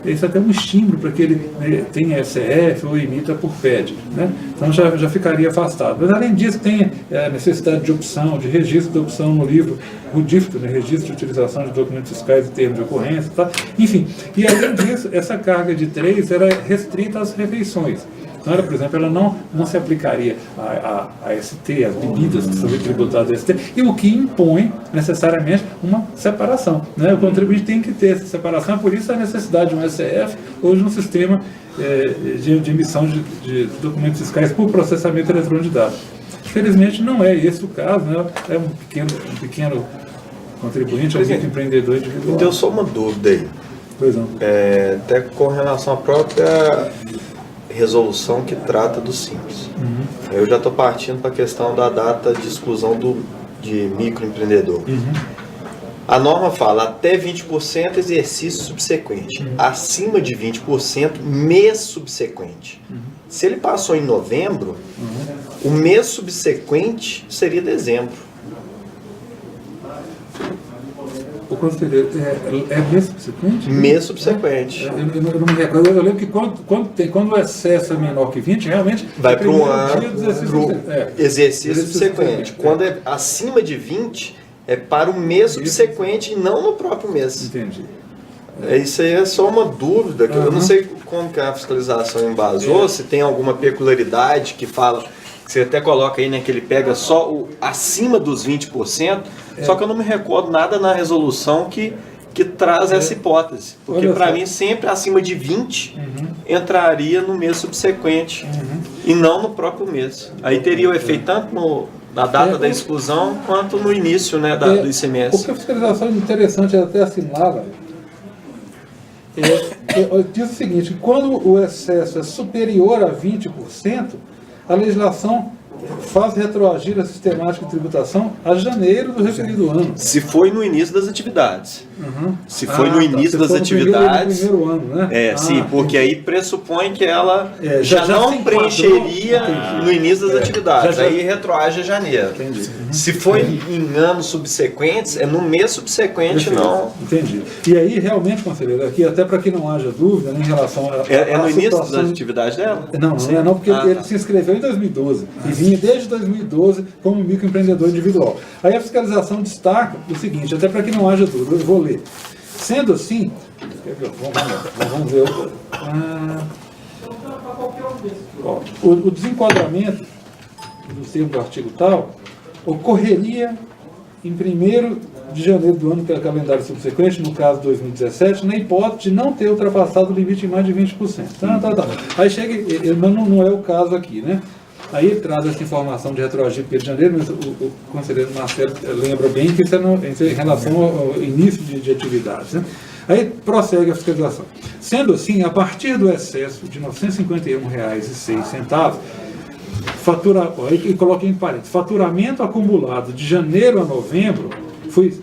isso até um estímulo para que ele tenha ECF ou emita por PED, né? Então já ficaria afastado. Mas além disso, tem a necessidade de opção, de registro de opção no livro RUDIFTO, né? Registro de utilização de documentos fiscais e termos de ocorrência, tá? Enfim, e além disso, essa carga de 3% era restrita às refeições. Então, por exemplo, ela não se aplicaria a ST, as bebidas que são tributadas a ST, e o que impõe necessariamente uma separação, né? O contribuinte tem que ter essa separação, por isso a necessidade de um SCF ou de um sistema de emissão de documentos fiscais por processamento eletrônico de dados. Infelizmente não é esse o caso, né? É um pequeno contribuinte, um empreendedor individual. Então, só uma dúvida aí. Pois não. Até com relação à própria resolução que trata do Simples. Eu já estou partindo para a questão da data de exclusão de microempreendedor. A norma fala até 20% exercício subsequente, acima de 20% mês subsequente. Se ele passou em novembro, o mês subsequente seria dezembro. O conselheiro, é mês subsequente? Mês subsequente. Eu não me recordo. Eu lembro que quando o excesso é menor que 20, realmente vai para um ano, exercício subsequente. Quando é acima de 20, é para o mês subsequente e não no próprio mês. Entendi. Isso aí é só uma dúvida, que eu não sei como que a fiscalização embasou, se tem alguma peculiaridade que fala, que você até coloca aí, né, que ele pega só o acima dos 20%, só que eu não me recordo nada na resolução que traz essa hipótese. Porque para mim sempre acima de 20 entraria no mês subsequente e não no próprio mês. Aí teria o efeito tanto na data da exclusão quanto no início, né, do ICMS. O que a fiscalização interessante é até assinala, diz o seguinte: quando o excesso é superior a 20%, a legislação faz retroagir a sistemática de tributação a janeiro do referido ano. Se foi no início das atividades. Se foi no início das atividades. Primeiro ano, né? Sim, porque aí pressupõe que ela já não preencheria no início das atividades. Já. Aí retroage a janeiro. Entendi. Se foi em anos subsequentes, é no mês subsequente, não. Entendi. E aí, realmente, conselheiro, aqui, até para que não haja dúvida, né, em relação a. É no início situação das atividades dela? Não, porque ele se inscreveu em 2012 e vinha desde 2012 como microempreendedor individual. Aí a fiscalização destaca o seguinte, até para que não haja dúvida, eu vou ler. Sendo assim, vamos ver. O desenquadramento do termo do artigo tal ocorreria em 1º de janeiro do ano calendário subsequente, no caso 2017, na hipótese de não ter ultrapassado o limite em mais de 20%. Tá. Aí chega, mas não é o caso aqui, né? Aí ele traz essa informação de retroagir para 1º de janeiro, mas o conselheiro Marcelo lembra bem que isso é em relação ao início de atividades, né? Aí prossegue a fiscalização. Sendo assim, a partir do excesso de R$ 951,06, e coloquei em parênteses, faturamento acumulado de janeiro a novembro foi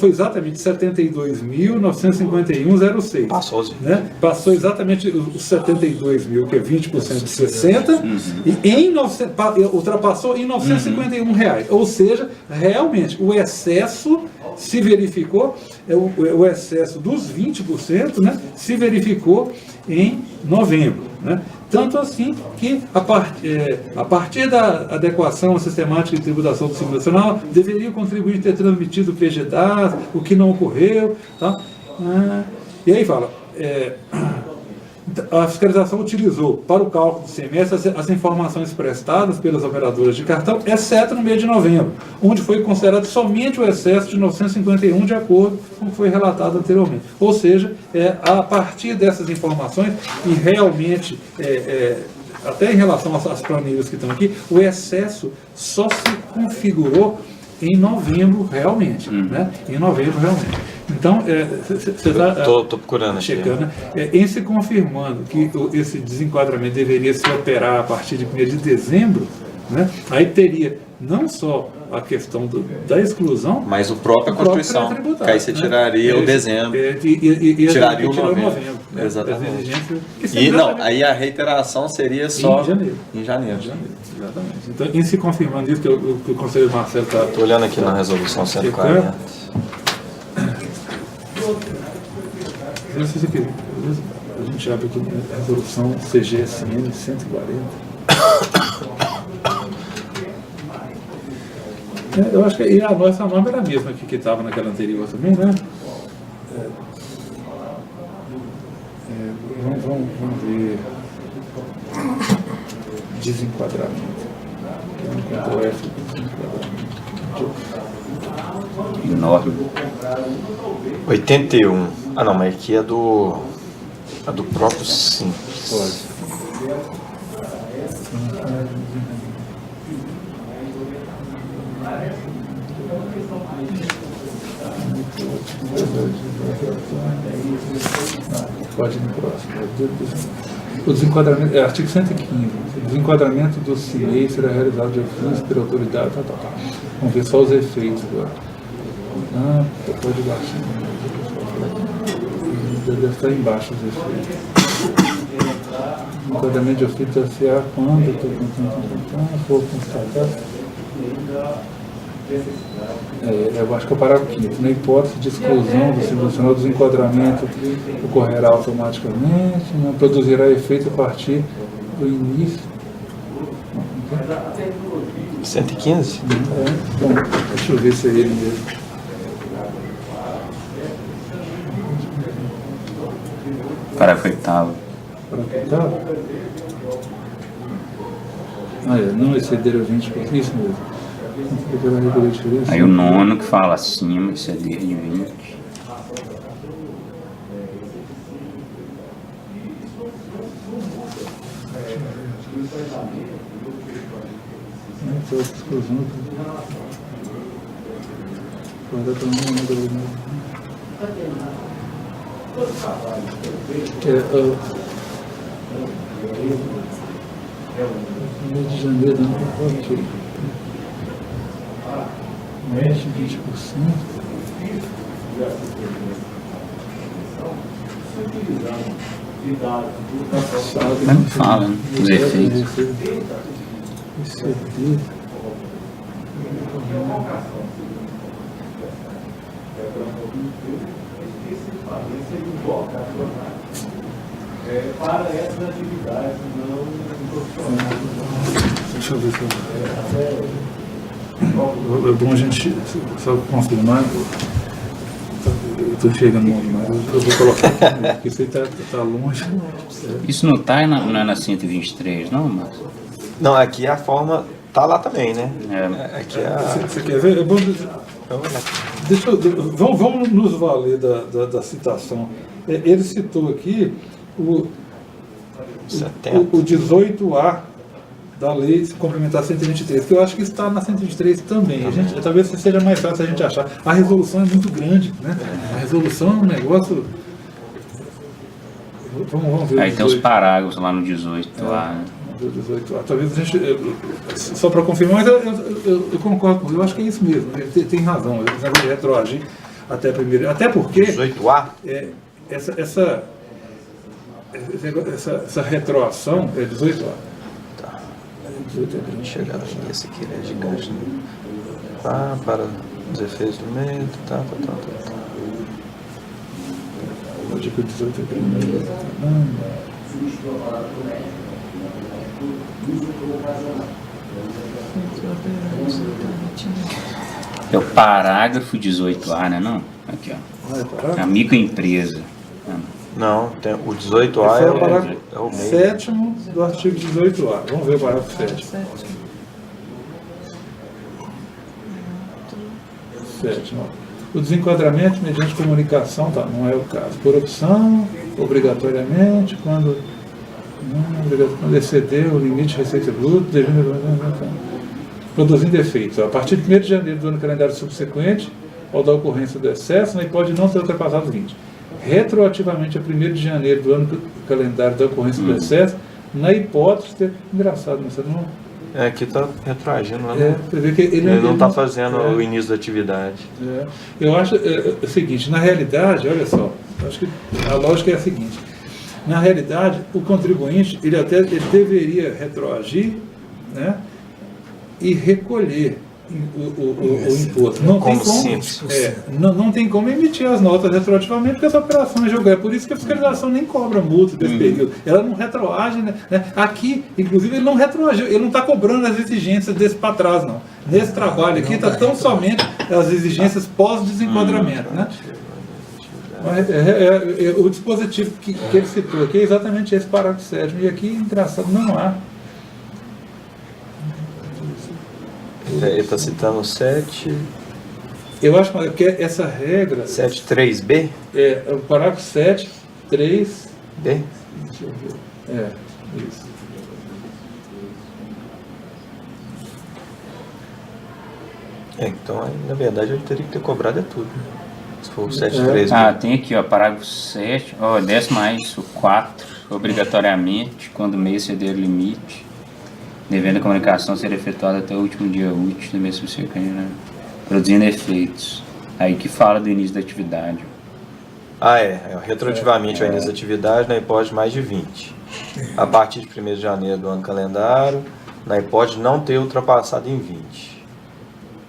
exatamente 72.951,06. Passou, sim. Né? Passou exatamente os 72 mil, que é 20% de 60, e ultrapassou em R$ 951,00. Ou seja, realmente, o excesso se verificou, o excesso dos 20%, né, se verificou em novembro. Né? Tanto assim que, a partir da adequação sistemática de tributação do Simples Nacional, deveria contribuir ter transmitido o PGDAS, o que não ocorreu. Tá? E aí fala, a fiscalização utilizou para o cálculo do semestre as informações prestadas pelas operadoras de cartão, exceto no mês de novembro, onde foi considerado somente o excesso de 951, de acordo com o que foi relatado anteriormente. Ou seja, a partir dessas informações, e realmente, até em relação às planilhas que estão aqui, o excesso só se configurou em novembro realmente. Né? Em novembro realmente. Então, você está procurando checando, né? Em se confirmando que esse desenquadramento deveria se operar a partir de 1º de dezembro, né? Aí teria não só a questão da exclusão, mas o próprio Constituição, que aí você tiraria o dezembro, tiraria o novembro. Exatamente. Aí a reiteração seria só em janeiro. Exatamente. Então, em se confirmando isso, que o conselheiro Marcelo está... Estou olhando aqui na resolução 140. Não sei se aqui, a gente abre aqui a resolução CGSN 140. Eu acho que a nossa norma era a mesma que estava naquela anterior também, né? Vamos ver. Desenquadramento. Enquanto F, desenquadramento. Enorme. 81. Não, mas aqui é do próprio Simples. Pode. Pode ir no próximo. O desenquadramento, artigo 115. O desenquadramento do CIEI será realizado de ofício pela autoridade. Vamos ver só os efeitos agora. Pode baixar. Deve estar embaixo os efeitos. Enquadramento de ofício da CA quando for constatado. Eu acho que é o parágrafo 5º. Na hipótese de exclusão do Simples Nacional, o desenquadramento ocorrerá automaticamente, não produzirá efeito a partir do início. 115? Bom, deixa eu ver se é ele mesmo. Parágrafo 8º. Não exceder o 20%, isso mesmo. Aí o 9º que fala acima, exceder de 20. Mês de janeiro, não pode. Mais de 20%. Mas não fala, né? Os efeitos. Esse aqui. Para essas atividades não profissionais. Deixa eu ver se é bom a gente só confirmar. Eu estou chegando longe, mas eu vou colocar aqui, porque isso aí está longe. Isso não está não é na 123, não, Márcio? Não, aqui a forma tá lá também, né? É. Aqui é a... Você quer ver? É bom, vamos nos valer da citação. Ele citou aqui o 18A da lei complementar 123, que eu acho que está na 123 também. Talvez seja mais fácil a gente achar. A resolução é muito grande, né? A resolução é um negócio... Vamos ver. Aí tem os parágrafos lá no 18 lá, né? 18A. Talvez a gente... Só para confirmar, mas eu concordo com ele. Eu acho que é isso mesmo. Ele tem razão. Ele vai retroagir até primeiro. Até porque... 18A? Essa retroação é 18A. Tá. Chegar nesse aqui, ele é gigante. Né? Tá, para os efeitos do meio, tá. O artigo 18 é primeiro. É o parágrafo 18A, né? Não? Aqui, ó. A microempresa. Não, tem, o 18A Esse é o parágrafo é o meio. 7º do artigo 18A. Vamos ver o parágrafo 7º. 7º. O desenquadramento mediante comunicação, tá, não é o caso. Por opção, obrigatoriamente, quando exceder o limite de receita bruta, produzindo efeitos. A partir de 1º de janeiro do ano calendário subsequente, ou da ocorrência do excesso, e pode não ter ultrapassado 20. Retroativamente a 1º de janeiro do ano calendário da ocorrência do excesso, na hipótese de... Engraçado, mas você não... Aqui está retroagindo, né? Que ele não está fazendo o início da atividade. Eu acho o seguinte, na realidade, olha só, acho que a lógica é a seguinte. Na realidade, o contribuinte, ele deveria retroagir, né, e recolher o imposto. Não tem como, não tem como emitir as notas retroativamente, porque essa operação é jogada. É por isso que a fiscalização nem cobra multa desse período. Ela não retroage, né? Aqui, inclusive, ele não retroagiu, ele não está cobrando as exigências desse para trás, não. Nesse trabalho aqui está tão somente as exigências pós-desenquadramento, né? O dispositivo que ele citou aqui é exatamente esse parágrafo 7º. E aqui, engraçado, não há. Ele está citando 7... Eu acho que essa regra... 7.3b? É o parágrafo 7, 3... B? Deixa eu ver. Isso. Então, aí, na verdade, ele teria que ter cobrado tudo. Se for o 7.3b. Ah, tem aqui, ó, parágrafo 7, ó, desce mais o 4, obrigatoriamente, quando o meio exceder o limite, devendo a comunicação ser efetuada até o último dia útil do mês subsequente, né? Produzindo efeitos. Aí que fala do início da atividade. Retroativamente ao início da atividade, na hipótese de mais de 20. A partir de 1º de janeiro do ano calendário, na hipótese de não ter ultrapassado em 20.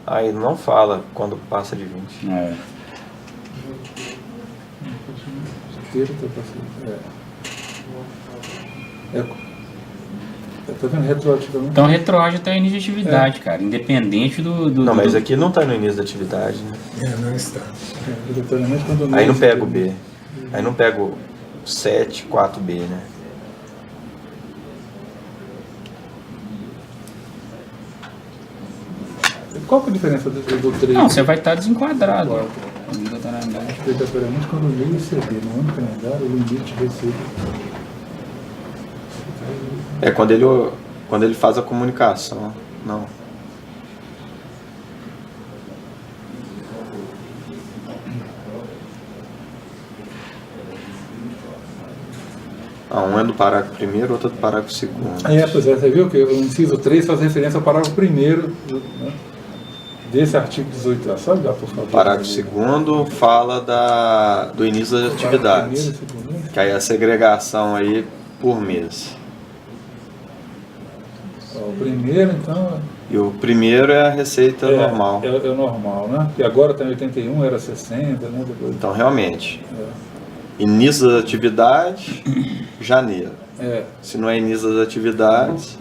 Aí não fala quando passa de 20. Tá vendo retroativamente? Então retroage até o início de atividade, cara, independente do... Não, mas aqui não está no início da atividade, né? Não está. Aí não pega o B. Aí não pega o 7, 4B, né? Qual que é a diferença do 3? Não, você vai estar desenquadrado. Obrigatoriamente quando o meio exceder no ano calendário, o limite de receita. Quando ele faz a comunicação. Não. Um é do parágrafo 1º, outro é do parágrafo 2º. Pois é, você viu que o inciso 3 faz referência ao parágrafo 1º, né? desse artigo 18A. Só olhar, por favor. Parágrafo 2º fala do início das atividades. Que aí a segregação aí por mês. O primeiro, então... E o primeiro é a receita normal. É o normal, né? E agora está em 81, era 60, né? Depois... Então, realmente, início das atividades, janeiro. Se não é início das atividades,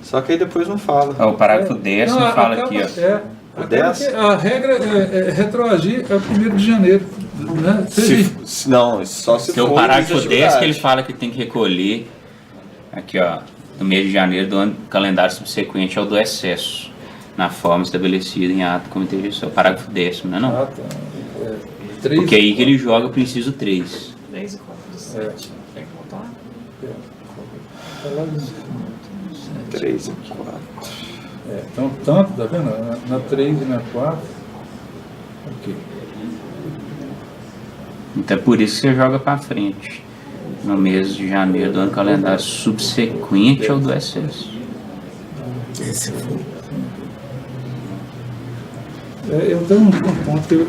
só que aí depois não fala. O parágrafo 10 não fala aqui, ó. O 10? A regra é retroagir a 1º de janeiro. Né? Não, só se for o parágrafo 10 que ele fala que tem que recolher aqui, ó, no mês de janeiro do ano calendário subsequente ao do excesso, na forma estabelecida em ato do comitê de gestão. Parágrafo 10º, não é não? Ah, tá. 3, porque aí que ele joga o inciso 3. 3 e 4 do 7. Tem que voltar? 3 e 4. Então, tanto, tá vendo? Na 3 e na 4. Ok. Então é por isso que você joga para frente, no mês de janeiro do ano calendário subsequente ao do excesso. Esse foi. Eu tenho um ponto que eu...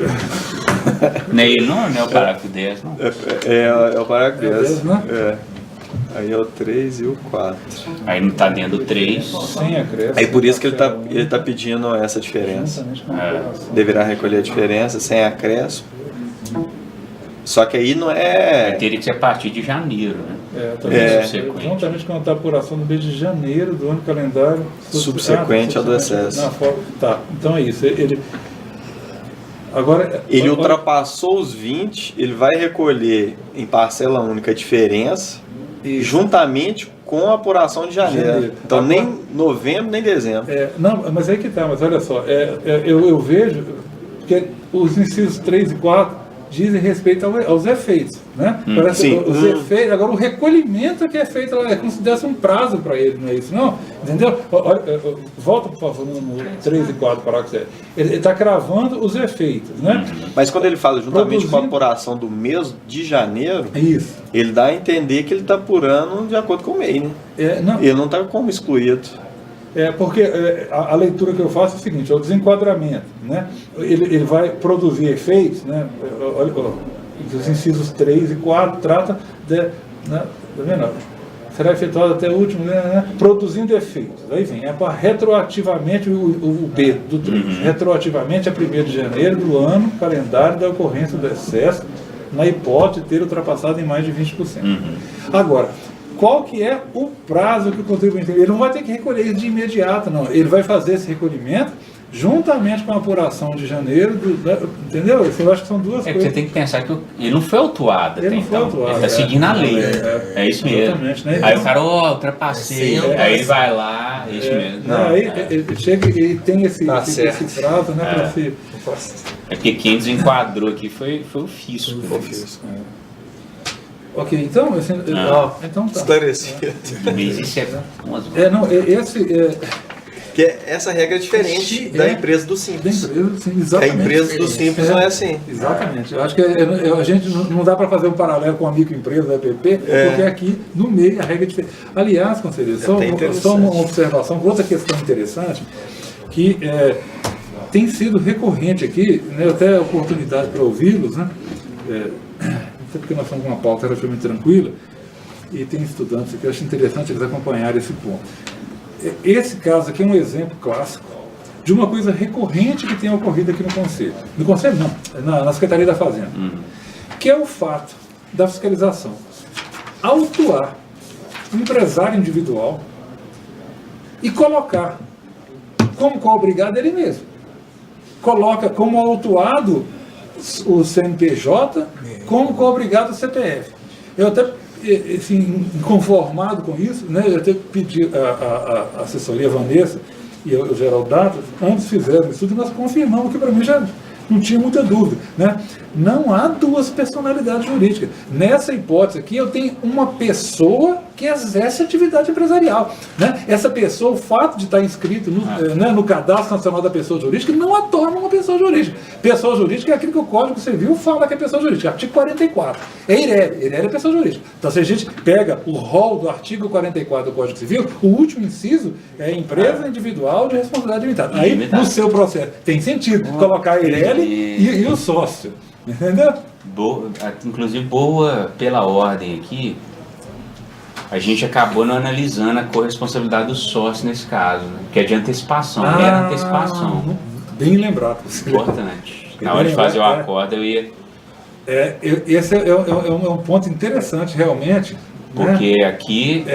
Não é ele não é o parágrafo 10, não? É o parágrafo 10. né? Aí é o 3 e o 4. Aí não está dentro do 3. Sem acréscimo. Aí por isso que ele tá pedindo essa diferença. Deverá recolher a diferença sem acréscimo. Só que aí não é... Teria que ser a partir de janeiro, né? Juntamente com a apuração do mês de janeiro do ano calendário subsequente ao do excesso. Tá, então é isso. Agora, ele ultrapassou os 20, ele vai recolher em parcela única a diferença, juntamente com a apuração de janeiro. Então nem novembro, nem dezembro. Não, mas aí que tá, mas olha só, eu vejo que os incisos 3 e 4 dizem respeito aos efeitos, né? Parece os efeitos, agora o recolhimento é que é feito, é como se desse um prazo para ele, não é isso, não? Entendeu? Olha, volta, por favor, no 3 e 4, parágrafo 7. Ele está cravando os efeitos, né? Mas quando ele fala juntamente com a apuração do mês de janeiro, ele dá a entender que ele está apurando de acordo com o MEI, né? Ele não está como excluído. Porque a leitura que eu faço é o seguinte, é o desenquadramento, né? Ele vai produzir efeitos, né? Olha, os incisos 3 e 4 trata de, né? Tá vendo? Será efetuado até o último, né? Produzindo efeitos. Aí vem, para retroativamente o B do 3, retroativamente a 1º de janeiro do ano calendário da ocorrência do excesso, na hipótese de ter ultrapassado em mais de 20%. Agora, qual que é o prazo que o contribuinte tem? Ele não vai ter que recolher isso de imediato, não. Ele vai fazer esse recolhimento juntamente com a apuração de janeiro, entendeu? Eu acho que são duas coisas. Você tem que pensar que ele não foi autuado até então. Ele está seguindo a lei. É isso mesmo. Né? Aí o cara, ultrapassei. Aí ele vai lá, é isso mesmo. Aí ele chega e tem esse prazo, né? Para se... É porque quem desenquadrou aqui foi o fisco. Ok, então, então tá. Esclarecido. Mas isso que essa regra é diferente da empresa do Simples. Exatamente. A empresa do Simples não é assim. Exatamente. Eu acho que a gente não dá para fazer um paralelo com a microempresa da EPP, porque aqui no meio a regra é diferente. Aliás, conselheiro, só uma observação, outra questão interessante, que tem sido recorrente aqui, né, até a oportunidade para ouvi-los, né? Até porque nós estamos com uma pauta relativamente tranquila, e tem estudantes aqui, eu acho interessante eles acompanharem esse ponto. Esse caso aqui é um exemplo clássico de uma coisa recorrente que tem ocorrido aqui no Conselho. No Conselho não, na Secretaria da Fazenda. Que é o fato da fiscalização autuar o empresário individual e colocar como co-obrigado ele mesmo. Coloca como autuado o CNPJ como co-obrigado o CPF. Eu até, assim, inconformado com isso, né, eu até pedi a assessoria Vanessa e o Geraldo Datas, ambos fizeram isso tudo e nós confirmamos que para mim não tinha muita dúvida, né? Não há duas personalidades jurídicas. Nessa hipótese aqui, eu tenho uma pessoa que exerce atividade empresarial, né? Essa pessoa, o fato de estar inscrito no Cadastro Nacional da Pessoa Jurídica, não a torna uma pessoa jurídica. Pessoa jurídica é aquilo que o Código Civil fala que é pessoa jurídica. Artigo 44. É IREB. IREB é pessoa jurídica. Então, se a gente pega o rol do artigo 44 do Código Civil, o último inciso é empresa individual de responsabilidade limitada. Aí, no seu processo, tem sentido colocar a IREB e o sócio. Entendeu? Inclusive, boa pela ordem aqui, a gente acabou não analisando a corresponsabilidade do sócio nesse caso, né? Que é de antecipação, mera antecipação. Bem lembrado. Importante. Na hora de fazer o acordo, eu ia... Esse é um ponto interessante, realmente. Porque aqui,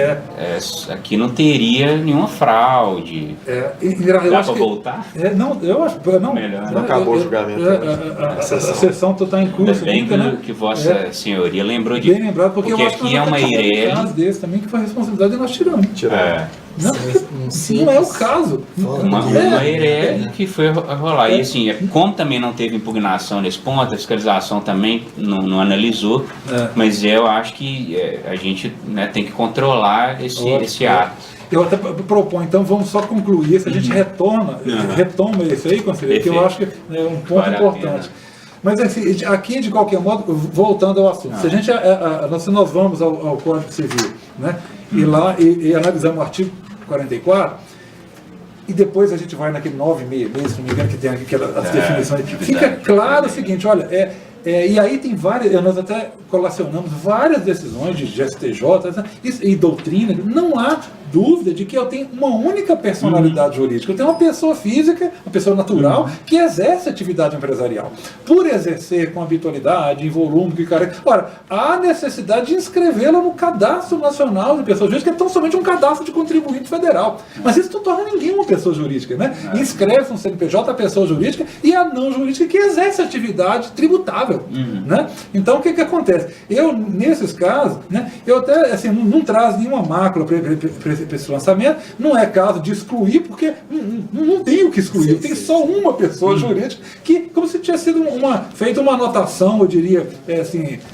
aqui não teria nenhuma fraude. Dá para voltar? Não, eu acho. Não, melhor. Não acabou o julgamento. A sessão está em curso. Bem que Vossa Senhoria lembrou de. Bem lembrado, porque eu acho aqui é uma IREL. caso desse também que foi a responsabilidade de nós tiramos. Não é o caso. Uma IREL que foi rolar. E assim, como também não teve impugnação nesse ponto, a fiscalização também não analisou, mas eu acho que a gente, né, tem que controlar esse ato. Eu até proponho, então vamos só concluir, se a gente retoma isso aí, conselheiro, que eu acho que é um ponto importante. Mas assim, aqui, de qualquer modo, voltando ao assunto, se a gente, se nós vamos ao Código Civil, né, e lá e analisamos o artigo 44, e depois a gente vai naquele 966, se não me engano, que tem aqui as definições, fica claro o seguinte, olha, e aí tem várias, nós até colacionamos várias decisões de STJ e doutrina, não há dúvida de que eu tenho uma única personalidade jurídica. Eu tenho uma pessoa física, uma pessoa natural, que exerce atividade empresarial. Por exercer com habitualidade, em volume, ora, há necessidade de inscrevê-la no Cadastro Nacional de Pessoas Jurídicas, que é tão somente um cadastro de contribuinte federal. Mas isso não torna ninguém uma pessoa jurídica, né? Inscreve no CNPJ a pessoa jurídica e a não jurídica que exerce atividade tributável, né? Então, o que acontece? Eu, nesses casos, né, eu até, assim, não traz nenhuma mácula para esse lançamento, não é caso de excluir, porque não tem o que excluir, tem só uma pessoa jurídica que, como se tivesse sido feita uma anotação, eu diria,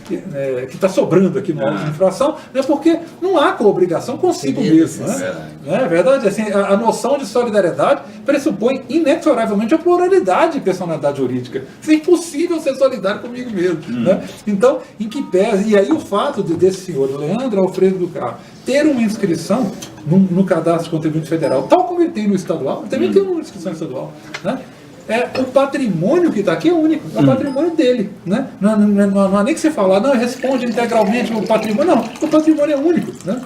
que está sobrando aqui no auto de infração, né, porque não há obrigação consigo mesmo. Né? É verdade, assim, a noção de solidariedade pressupõe inexoravelmente a pluralidade de personalidade jurídica. É impossível ser solidário comigo mesmo. Né? Então, em que pese, e aí o fato desse senhor Leandro Alfredo do Carmo ter uma inscrição no cadastro de contribuinte federal, tal como ele tem no estadual, ele também tem uma inscrição estadual, né? O patrimônio que está aqui é único, é o patrimônio dele, né? Não há nem que se falar, não, responde integralmente o patrimônio, não, o patrimônio é único, né?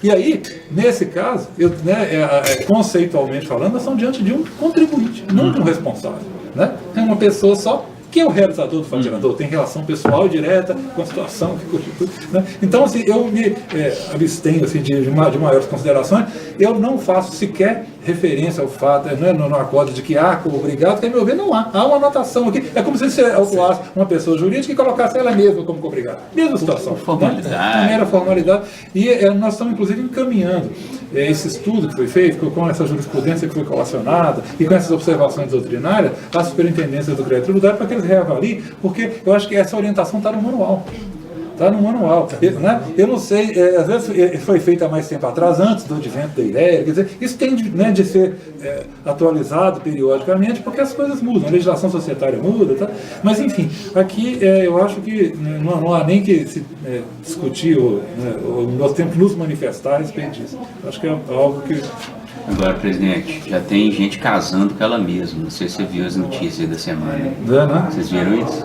E aí, nesse caso, conceitualmente falando, nós estamos diante de um contribuinte, não de um responsável, né? É uma pessoa só, que é o realizador do fatigador, tem relação pessoal direta com a situação que constitui. Né? Então, assim, eu me abstenho assim, de maiores considerações, eu não faço sequer referência ao fato, né, no acordo de que há como obrigado, que, a meu ver, não há. Há uma anotação aqui. É como se você autuasse uma pessoa jurídica e colocasse ela mesma como obrigado. Mesma situação. Formalidade. Né? Mera formalidade. E nós estamos, inclusive, encaminhando esse estudo que foi feito, com essa jurisprudência que foi colacionada e com essas observações doutrinárias, à superintendência do crédito tributário, para que eles reavaliem, porque eu acho que essa orientação está no manual. Está no manual. Eu não sei, às vezes foi feito há mais tempo atrás, antes do advento da IREA, quer dizer, isso tem de ser atualizado periodicamente, porque as coisas mudam, a legislação societária muda, tá? Mas enfim, aqui eu acho que não há nem que se discutir, nós temos que nos manifestar a respeito disso. Acho que é algo que... Agora, presidente, já tem gente casando com ela mesma. Não sei se você viu as notícias da semana. Né? Vocês viram isso?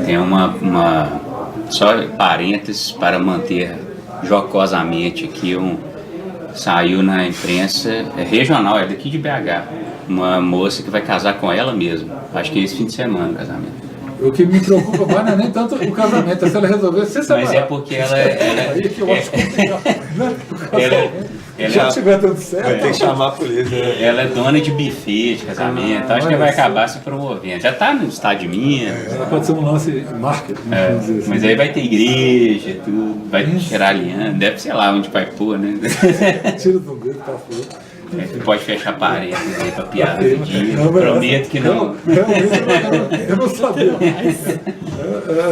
Tem uma só parênteses para manter jocosamente aqui, saiu na imprensa regional, é daqui de BH, uma moça que vai casar com ela mesma. Acho que é esse fim de semana o casamento. O que me preocupa mais não é nem tanto o casamento, é se ela resolver se separar. Mas é porque ela aí que eu acho complicado. Já estiver dando certo. Vai ter que chamar a polícia. Ela é dona de buffet de casamento. Acho que vai acabar se promovendo. Já está no estado de Minas. Ela pode ser um lance marketing. Assim. Mas aí vai ter igreja, tudo. Vai tirar aliança. Deve ser lá onde vai pôr, né? Tira do dedo para fora. Pode fechar a parede aí pra piada do dia. Não, mas Prometo que não. Realmente eu não sabia.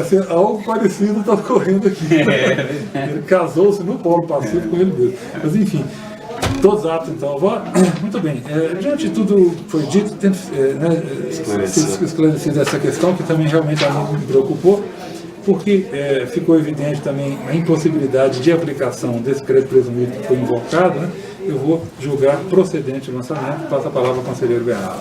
Assim, algo parecido está ocorrendo aqui. Ele casou-se no Polo Pacífico com ele mesmo. Mas enfim, todos aptos então. Muito bem. Diante de tudo que foi dito, tento esclarecer essa questão que também realmente a mim me preocupou, porque ficou evidente também a impossibilidade de aplicação desse crédito presumido que foi invocado, né? Eu vou julgar procedente o lançamento. Passo a palavra ao conselheiro Bernardo.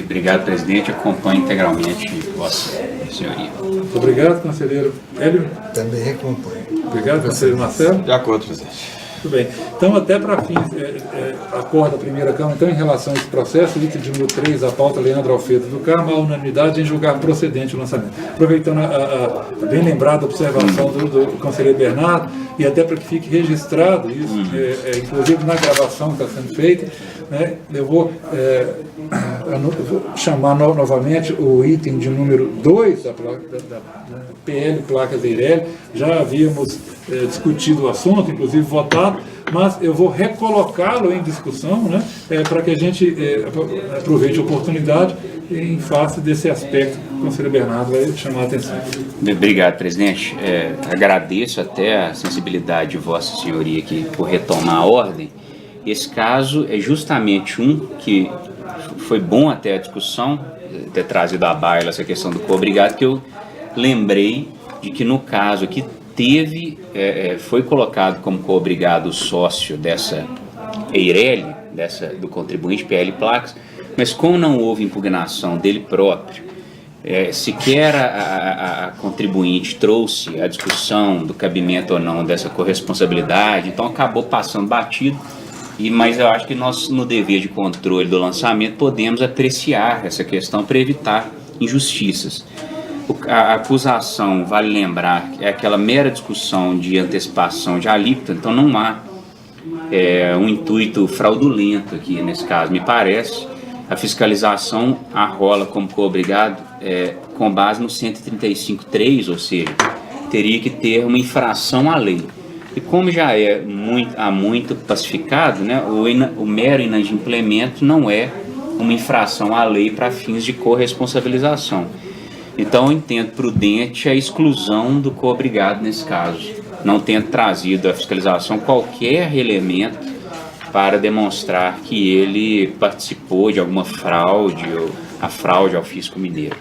Obrigado, presidente. Acompanho integralmente Vossa Senhoria. Muito obrigado, conselheiro Hélio. Também acompanho. Obrigado, conselheiro Marcelo. De acordo, presidente. Muito bem. Então, até para fins, acorda a primeira Câmara, então, em relação a esse processo, item de número 3, a pauta Leandro Alfredo do Carmo, a unanimidade em julgar procedente o lançamento. Aproveitando a bem lembrada observação do conselheiro Bernardo, e até para que fique registrado isso, inclusive na gravação que está sendo feita, né, eu vou chamar novamente o item de número 2 da PL Placas Eireli. Já havíamos discutido o assunto, inclusive votado, mas eu vou recolocá-lo em discussão, né, para que a gente aproveite a oportunidade em face desse aspecto que o conselheiro Bernardo vai chamar a atenção. Obrigado, presidente. Agradeço até a sensibilidade de Vossa Senhoria aqui por retomar a ordem. Esse caso é justamente um que foi bom até a discussão, ter trazido à baila essa questão do co-obrigado, que eu lembrei de que no caso aqui foi colocado como co-obrigado o sócio dessa Eireli, do contribuinte PL Placas, mas como não houve impugnação dele próprio, sequer a contribuinte trouxe a discussão do cabimento ou não dessa corresponsabilidade, então acabou passando batido. Mas eu acho que nós, no dever de controle do lançamento, podemos apreciar essa questão para evitar injustiças. A acusação, vale lembrar, é aquela mera discussão de antecipação de alíquota, então não há um intuito fraudulento aqui nesse caso, me parece. A fiscalização arrola como co-obrigado com base no 135.3, ou seja, teria que ter uma infração à lei. E como já há muito pacificado, né, o mero inadimplemento não é uma infração à lei para fins de corresponsabilização. Então, eu entendo prudente a exclusão do co-obrigado nesse caso, não tendo trazido à fiscalização qualquer elemento para demonstrar que ele participou de alguma fraude ou a fraude ao fisco mineiro.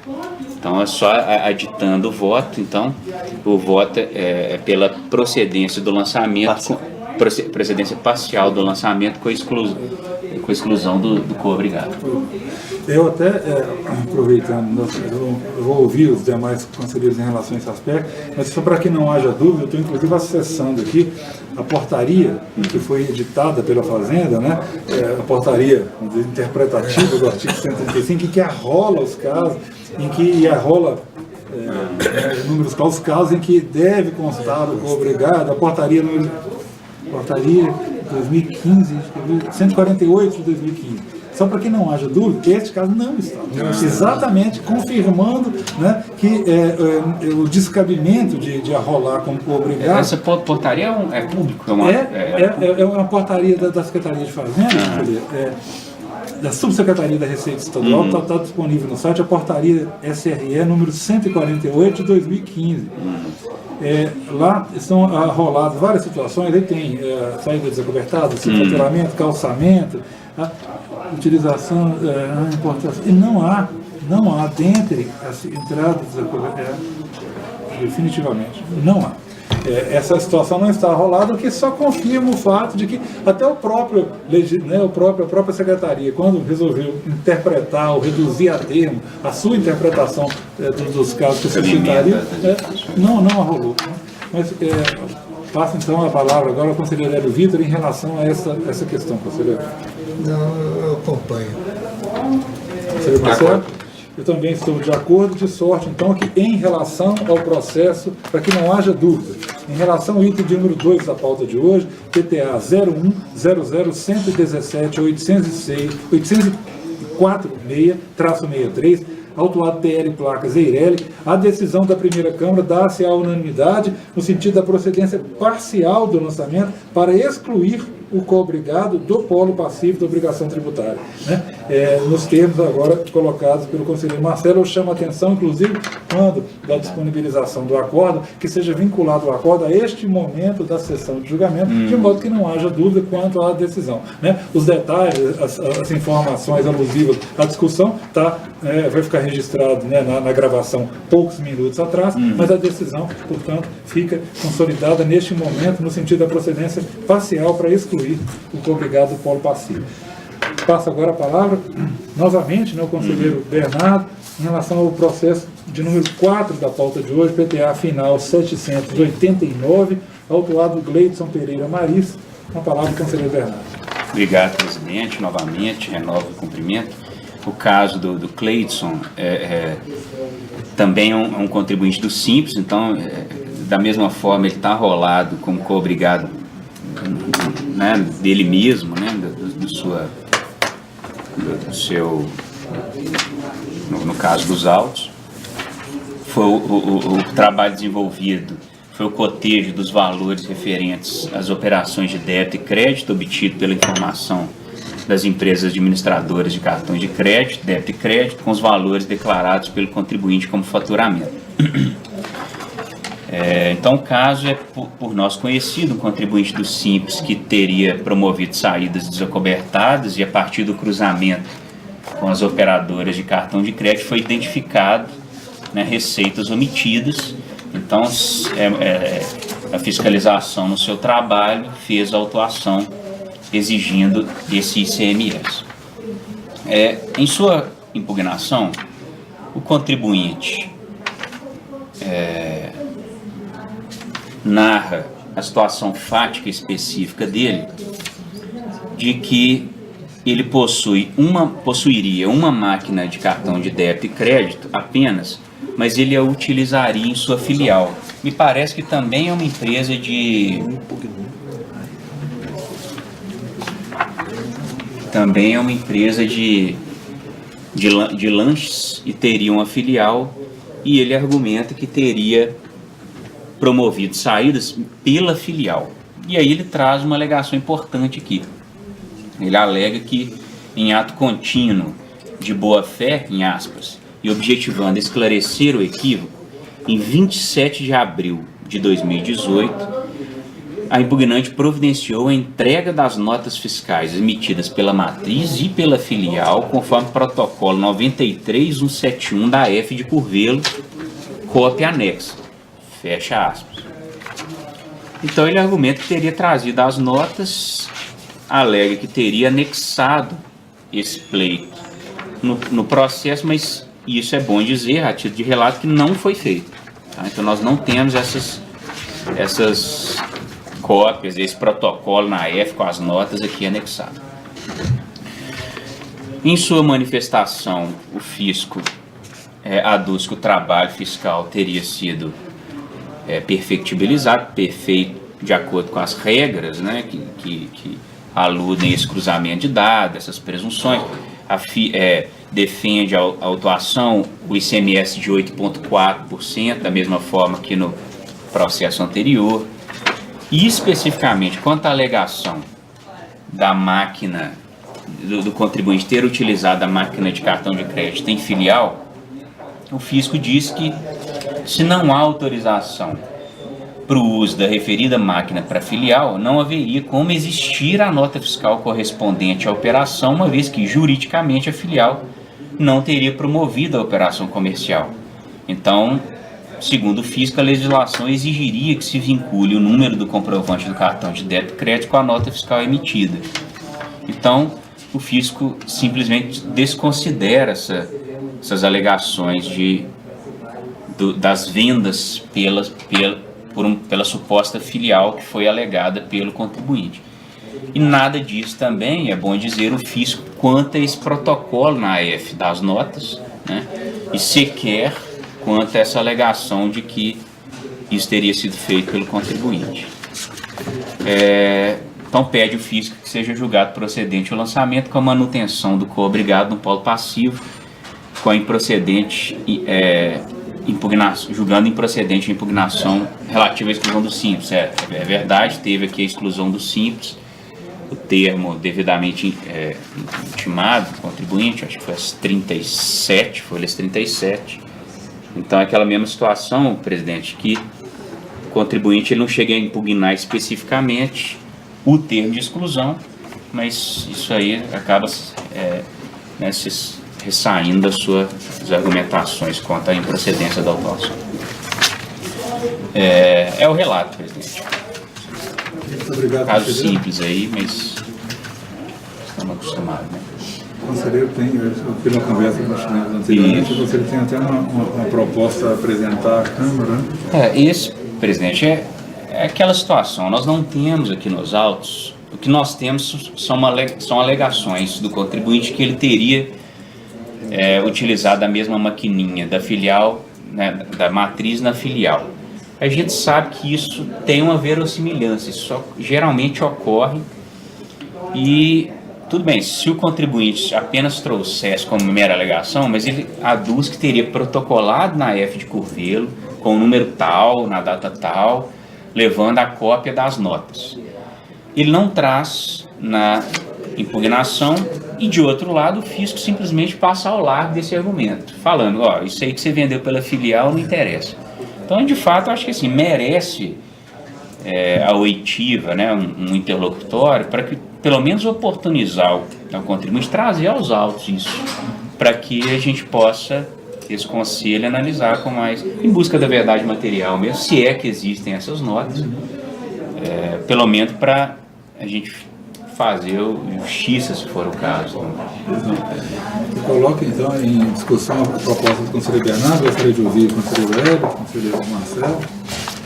Então, é só aditando o voto. Então, o voto é pela procedência do lançamento, procedência parcial do lançamento com exclusão do co-obrigado. Eu até, aproveitando, eu vou ouvir os demais conselheiros em relação a esse aspecto, mas só para que não haja dúvida, eu estou inclusive acessando aqui a portaria que foi editada pela Fazenda, né? A portaria interpretativa do artigo 135, que arrola os casos, em que arrola números claros, os casos em que deve constar o co-obrigado, a portaria 2015, 148 de 2015. Só para que não haja dúvida, este caso não está. Exatamente confirmando, né, que o descabimento de arrolar como co-obrigado. Essa portaria é pública? É uma portaria da Secretaria de Fazenda, da Subsecretaria da Receita Estadual, está disponível no site, a portaria SRE número 148 de 2015. Lá estão arroladas várias situações, aí tem saída desacobertada, superfaturamento, calçamento, utilização, importação, e não há dentre as entradas desacobertadas, definitivamente, não há. Essa situação não está arrolada, o que só confirma o fato de que até a própria Secretaria, quando resolveu interpretar ou reduzir a termo a sua interpretação dos casos que se citariam, não arrolou. Mas passo então a palavra agora ao conselheiro Hélio Vitor em relação a essa questão, conselheiro. Não, eu acompanho. Conselheiro Marcelo? Eu também estou de acordo, de sorte, então, que em relação ao processo, para que não haja dúvida, em relação ao item de número 2 da pauta de hoje, PTA 01-00-117-804-6-63, autuado PL Placas Eireli, a decisão da primeira Câmara dá-se à unanimidade no sentido da procedência parcial do lançamento para excluir o coobrigado do polo passivo da obrigação tributária, né? Nos termos agora colocados pelo conselheiro Marcelo, eu chamo a atenção, inclusive, quando da disponibilização do acordo, que seja vinculado o acordo a este momento da sessão de julgamento, de modo que não haja dúvida quanto à decisão, né? Os detalhes, as informações alusivas à discussão, vai ficar registrado, né, na gravação poucos minutos atrás, mas a decisão, portanto, fica consolidada neste momento, no sentido da procedência parcial para excluir o coobrigado do polo passivo. Passo agora a palavra, novamente, né, ao conselheiro Bernardo, em relação ao processo de número 4 da pauta de hoje, PTA final 789, autuado Gleidson Pereira Maris. Com a palavra do conselheiro Bernardo. Obrigado, presidente. Novamente, renovo o cumprimento. O caso do Cleidson também é um contribuinte do Simples, então, da mesma forma, ele está rolado como coobrigado, né, dele mesmo, né, no caso dos autos. Foi o trabalho desenvolvido, foi o cotejo dos valores referentes às operações de débito e crédito obtido pela informação das empresas administradoras de cartões de crédito, débito e crédito, com os valores declarados pelo contribuinte como faturamento. Então, o caso é, por nós conhecido, um contribuinte do Simples que teria promovido saídas desacobertadas e, a partir do cruzamento com as operadoras de cartão de crédito, foi identificado, né, receitas omitidas. Então, a fiscalização no seu trabalho fez a autuação exigindo esse ICMS. Em sua impugnação, o contribuinte narra a situação fática específica dele, de que ele possuiria uma máquina de cartão de débito e crédito apenas, mas ele a utilizaria em sua filial. Me parece que também é uma empresa de lanches e teria uma filial, e ele argumenta que teria promovido saídas pela filial. E aí ele traz uma alegação importante aqui. Ele alega que, em ato contínuo de boa-fé, em aspas, e objetivando esclarecer o equívoco, em 27 de abril de 2018, a impugnante providenciou a entrega das notas fiscais emitidas pela matriz e pela filial, conforme protocolo 93171 da F de Curvelo, cópia anexa. Fecha aspas. Então ele argumenta que teria trazido as notas, alega que teria anexado esse pleito no processo, mas isso é bom dizer, a título de relato, que não foi feito. Tá? Então nós não temos essas cópias, esse protocolo na F com as notas aqui anexado. Em sua manifestação, o fisco aduz que o trabalho fiscal teria sido perfectibilizado, perfeito de acordo com as regras, né, que aludem a esse cruzamento de dados, essas presunções. Defende a autuação, o ICMS de 8,4%, da mesma forma que no processo anterior. E especificamente quanto à alegação da máquina, do contribuinte ter utilizado a máquina de cartão de crédito em filial, o fisco diz que, se não há autorização para o uso da referida máquina para filial, não haveria como existir a nota fiscal correspondente à operação, uma vez que, juridicamente, a filial não teria promovido a operação comercial. Então, segundo o fisco, a legislação exigiria que se vincule o número do comprovante do cartão de débito e crédito com a nota fiscal emitida. Então, o fisco simplesmente desconsidera essas alegações das vendas pela suposta filial que foi alegada pelo contribuinte. E nada disso também, é bom dizer, o fisco quanto a esse protocolo na AF das notas, né, e sequer quanto a essa alegação de que isso teria sido feito pelo contribuinte. Então pede o fisco que seja julgado procedente o lançamento com a manutenção do coobrigado no polo passivo, com a improcedente julgando improcedente a impugnação relativa à exclusão do Simples. É verdade, teve aqui a exclusão do Simples, o termo devidamente intimado, contribuinte, acho que foi às 37, folhas 37. Então é aquela mesma situação, presidente, que o contribuinte ele não chega a impugnar especificamente o termo de exclusão, mas isso aí acaba se ressaindo das suas argumentações quanto à improcedência da autuação. É o relato, presidente. Muito obrigado, Caso conselheiro. simples aí, mas estamos acostumados, né? O conselheiro tem, eu fiz uma conversa com os chineses anteriormente, o conselheiro tem até uma proposta a apresentar à Câmara, né? Esse, presidente, é aquela situação. Nós não temos aqui nos autos, o que nós temos são alegações do contribuinte que ele teria utilizado a mesma maquininha da filial, né, da matriz na filial. A gente sabe que isso tem uma verossimilhança, isso geralmente ocorre e tudo bem, se o contribuinte apenas trouxesse como mera alegação, mas ele aduz que teria protocolado na F de Curvelo, com o número tal, na data tal, levando a cópia das notas. Ele não traz na impugnação e, de outro lado, o fisco simplesmente passa ao largo desse argumento, falando, isso aí que você vendeu pela filial não interessa. Então, de fato, eu acho que assim, merece a oitiva, né, um interlocutório, para que pelo menos oportunizar o contribuinte, trazer aos autos isso, para que a gente possa, esse conselho, analisar com mais, em busca da verdade material mesmo, se é que existem essas notas, pelo menos para a gente fazer justiça, se for o caso. Coloque, então, em discussão a proposta do conselheiro Bernardo, gostaria de ouvir o conselheiro Hélio, o conselheiro Marcelo,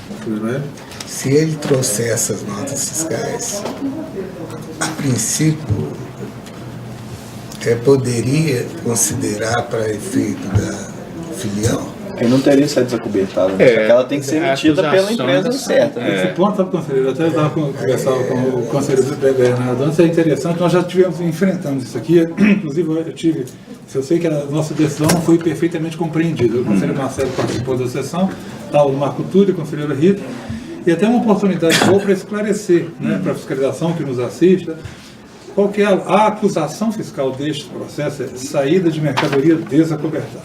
o conselheiro Hélio. Se ele trouxer essas notas fiscais, a princípio, poderia considerar para efeito da filial? Ele não teria que ser desacobertado, né? Só que ela tem que ser emitida pela empresa certa. Né? Esse ponto, sabe, conselheiro, até estava conversando com o conselheiro Bernardo antes, é interessante, nós já enfrentamos isso aqui, inclusive eu sei que a nossa decisão não foi perfeitamente compreendida. O conselheiro Marcelo participou da sessão, o Marco Túlio, o conselheiro Rita, e até uma oportunidade boa para esclarecer, né, para a fiscalização que nos assista, qual que é a acusação fiscal deste processo, é saída de mercadoria desacobertada.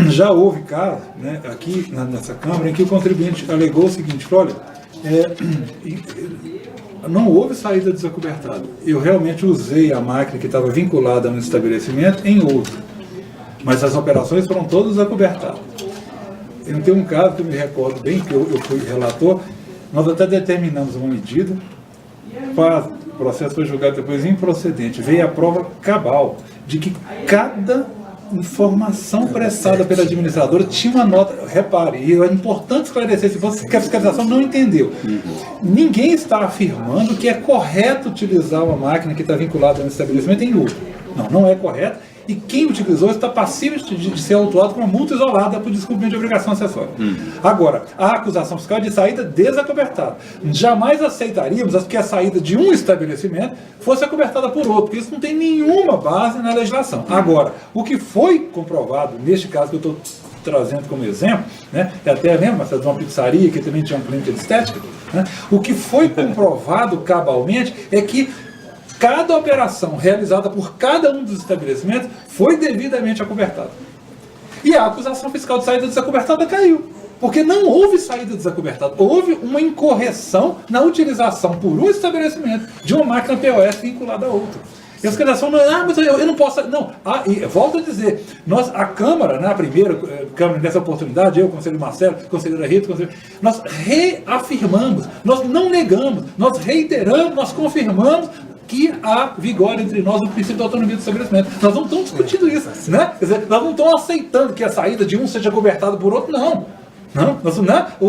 Já houve caso, né, aqui nessa Câmara, em que o contribuinte alegou o seguinte, olha, não houve saída desacobertada. Eu realmente usei a máquina que estava vinculada a um estabelecimento em outro, mas as operações foram todas desacobertadas. Eu tenho um caso que eu me recordo bem, que eu fui relator, nós até determinamos uma medida, o processo foi julgado depois improcedente, veio a prova cabal de que cada informação prestada pela administradora tinha uma nota, repare, e é importante esclarecer esse ponto, que a fiscalização não entendeu. Ninguém está afirmando que é correto utilizar uma máquina que está vinculada a um estabelecimento em outro. Não é correto. E quem utilizou está passível de ser autuado com uma multa isolada por descumprimento de obrigação acessória. Agora, a acusação fiscal é de saída desacobertada. Jamais aceitaríamos que a saída de um estabelecimento fosse acobertada por outro, porque isso não tem nenhuma base na legislação. Agora, o que foi comprovado, neste caso que eu estou trazendo como exemplo, né, até lembra, mas de uma pizzaria que também tinha uma clínica de estética, né, o que foi comprovado cabalmente é que cada operação realizada por cada um dos estabelecimentos foi devidamente acobertada. E a acusação fiscal de saída desacobertada caiu. Porque não houve saída desacobertada. Houve uma incorreção na utilização por um estabelecimento de uma máquina POS vinculada a outra. E a fiscalização não mas eu não posso... Não, e volto a dizer, a Câmara, na primeira Câmara, nessa oportunidade, eu, o conselheiro Marcelo, o conselheiro Rito, nós reafirmamos, nós não negamos, nós reiteramos, nós confirmamos que há vigor entre nós o princípio da autonomia do estabelecimento. Nós não estamos discutindo isso, né? Quer dizer, nós não estamos aceitando que a saída de um seja cobertada por outro, não.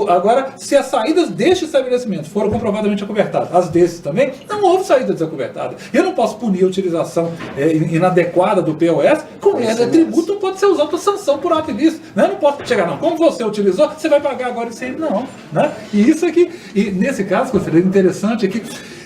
Agora, se as saídas deste estabelecimento foram comprovadamente acobertadas, as desses também, não houve saída desacobertada. Eu não posso punir a utilização inadequada do POS, com tributo não pode ser usado para sanção por ato ilícito. Né? Eu não posso chegar, como você utilizou, você vai pagar agora isso aí, não. Né? E isso aqui, e nesse caso, considero interessante aqui,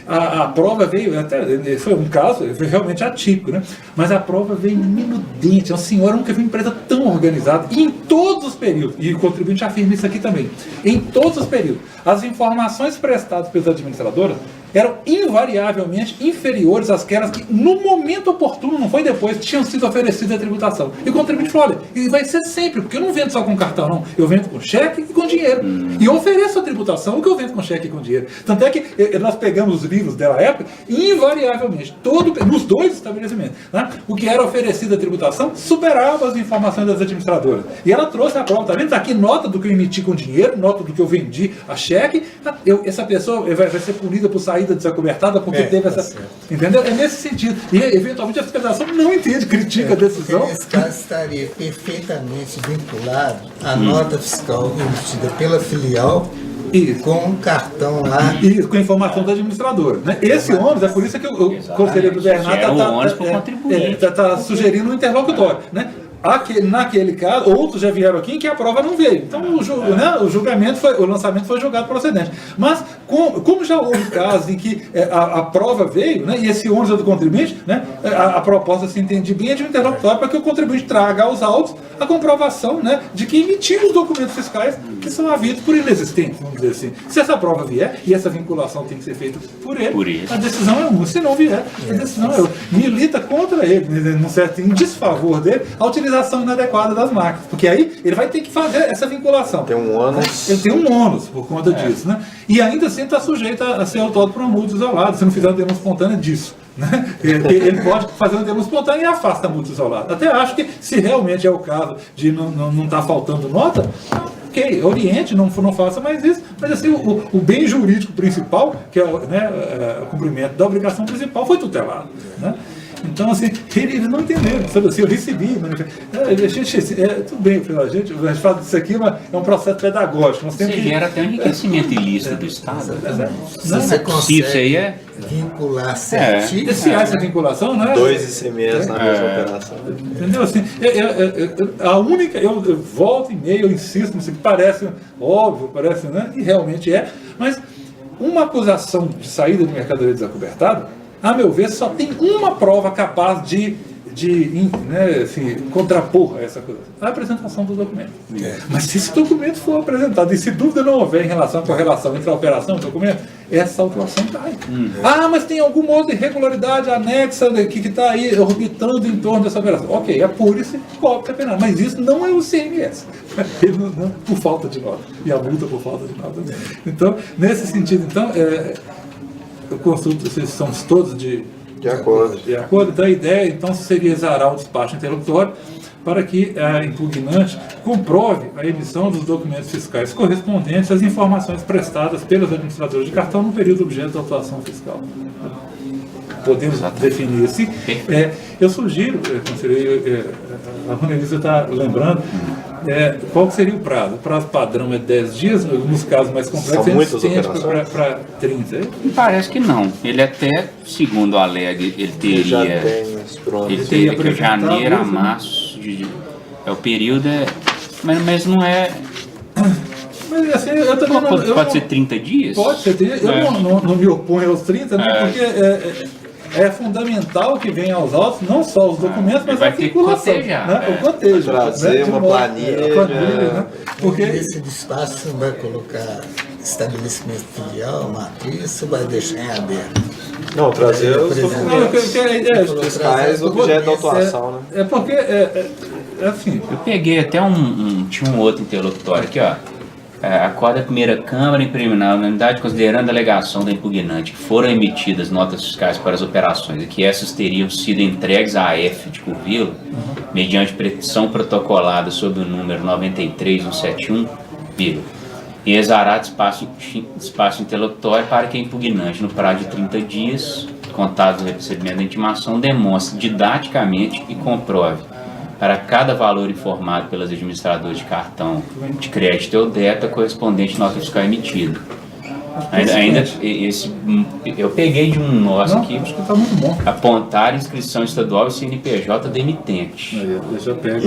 a prova veio, até foi um caso, foi realmente atípico, né? Mas a prova veio minudente. A senhora nunca viu uma empresa tão organizada, e em todos os períodos, e o contribuinte afirma isso aqui também, em todos os períodos, as informações prestadas pelas administradoras eram invariavelmente inferiores àquelas que, no momento oportuno, não foi depois, tinham sido oferecidas a tributação. E o contribuinte falou, olha, e vai ser sempre, porque eu não vendo só com cartão, não. Eu vendo com cheque e com dinheiro. E eu ofereço a tributação o que eu vendo com cheque e com dinheiro. Tanto é que nós pegamos os livros dela época, e invariavelmente, nos dois estabelecimentos, né, o que era oferecido a tributação superava as informações das administradoras. E ela trouxe a prova, tá vendo? Tá aqui nota do que eu emiti com dinheiro, nota do que eu vendi a cheque. Essa pessoa vai ser punida por saída desacobertada porque teve essa... Entendeu? É nesse sentido. E, eventualmente, a fiscalização não entende, critica a decisão. Nesse caso, estaria perfeitamente vinculado à nota fiscal emitida pela filial com um cartão lá. E com a informação da administradora. Né? Esse ônus, é por isso que o conselheiro Bernardo está sugerindo um interlocutório. Né? Naquele caso, outros já vieram aqui em que a prova não veio. Então o julgamento o lançamento foi julgado procedente. Mas como já houve casos em que a prova veio, né, e esse ônus é do contribuinte, né, a proposta se entende bem é de um interlocutório para que o contribuinte traga aos autos a comprovação, né, de que emitiu os documentos fiscais que são havidos por inexistentes, vamos dizer assim. Se essa prova vier, e essa vinculação tem que ser feita por ele, a decisão é uma. Se não vier, a decisão é outra. Milita contra ele, em desfavor dele, a utilização inadequada das máquinas. Porque aí ele vai ter que fazer essa vinculação. Tem um ônus. Ele tem um ônus por conta disso. Né? E ainda assim está sujeito a ser autuado por uma multa isolada, se não fizer uma denúncia espontânea disso. Né? Ele pode fazer uma denúncia espontânea e afasta a multa isolada. Até acho que, se realmente é o caso de não estar faltando nota, ok, oriente, não faça mais isso, mas assim, o bem jurídico principal, que é o cumprimento da obrigação principal, foi tutelado. Né? Então, assim, eles não entenderam. Assim, eu recebi, tudo bem, a gente fala disso aqui, mas é um processo pedagógico. Nós temos gera até um enriquecimento ilícito do Estado. Se você consegue isso aí é... vincular certinho. Essa vinculação, né? 2 ICMS na mesma operação. Entendeu? Assim, a única, eu volto e meio, eu insisto, isso que parece óbvio, parece, né? E realmente é, mas uma acusação de saída de mercadoria desacobertada, a meu ver, só tem uma prova capaz de contrapor essa coisa. A apresentação do documento. Mas se esse documento for apresentado, e se dúvida não houver em relação à correlação entre a operação e o documento, essa autuação cai. Mas tem alguma outra irregularidade anexa que está aí orbitando em torno dessa operação. Ok, apure-se, cobre a pena. Mas isso não é o CMS. Ele não, por falta de nota. E a multa por falta de nota. Então, nesse sentido, eu consulto, vocês são todos de acordo. Então a ideia seria exarar o despacho interlocutório para que a impugnante comprove a emissão dos documentos fiscais correspondentes às informações prestadas pelos administradores de cartão no período objeto da autuação fiscal. Podemos definir assim. Eu sugiro, conselheiro, a Ronelisa está lembrando, qual que seria o prazo? O prazo padrão é 10 dias, nos casos mais complexos, São muitas operações para 30. Me parece que não. Ele até, segundo a Aleg, ele teria que janeiro a março, o período mas não é... Mas assim, eu também pode ser 30 dias? Pode ser 30 dias. Eu não me oponho aos 30, né, porque é fundamental que venha aos autos não só os documentos, mas a vinculação. O cotejo. Trazer uma planilha. Né? Porque esse despacho você vai colocar estabelecimento filial, matriz, vai deixar em aberto. Não, trazer os documentos fiscais, objeto da autuação. É porque, assim... Eu peguei até tinha um outro interlocutório aqui, ó. Acorda a primeira Câmara em preliminar, unanimidade, considerando a alegação da impugnante que foram emitidas notas fiscais para as operações e que essas teriam sido entregues à AF de Curvelo, mediante petição protocolada sob o número 93171, e exarar espaço interlocutório para que a impugnante, no prazo de 30 dias, contados do recebimento da intimação, demonstre didaticamente e comprove para cada valor informado pelos administradores de cartão de crédito ou débito correspondente à nota fiscal emitida. Ainda eu peguei de um nosso aqui, acho que tá muito bom. Apontar inscrição estadual e CNPJ do emitente,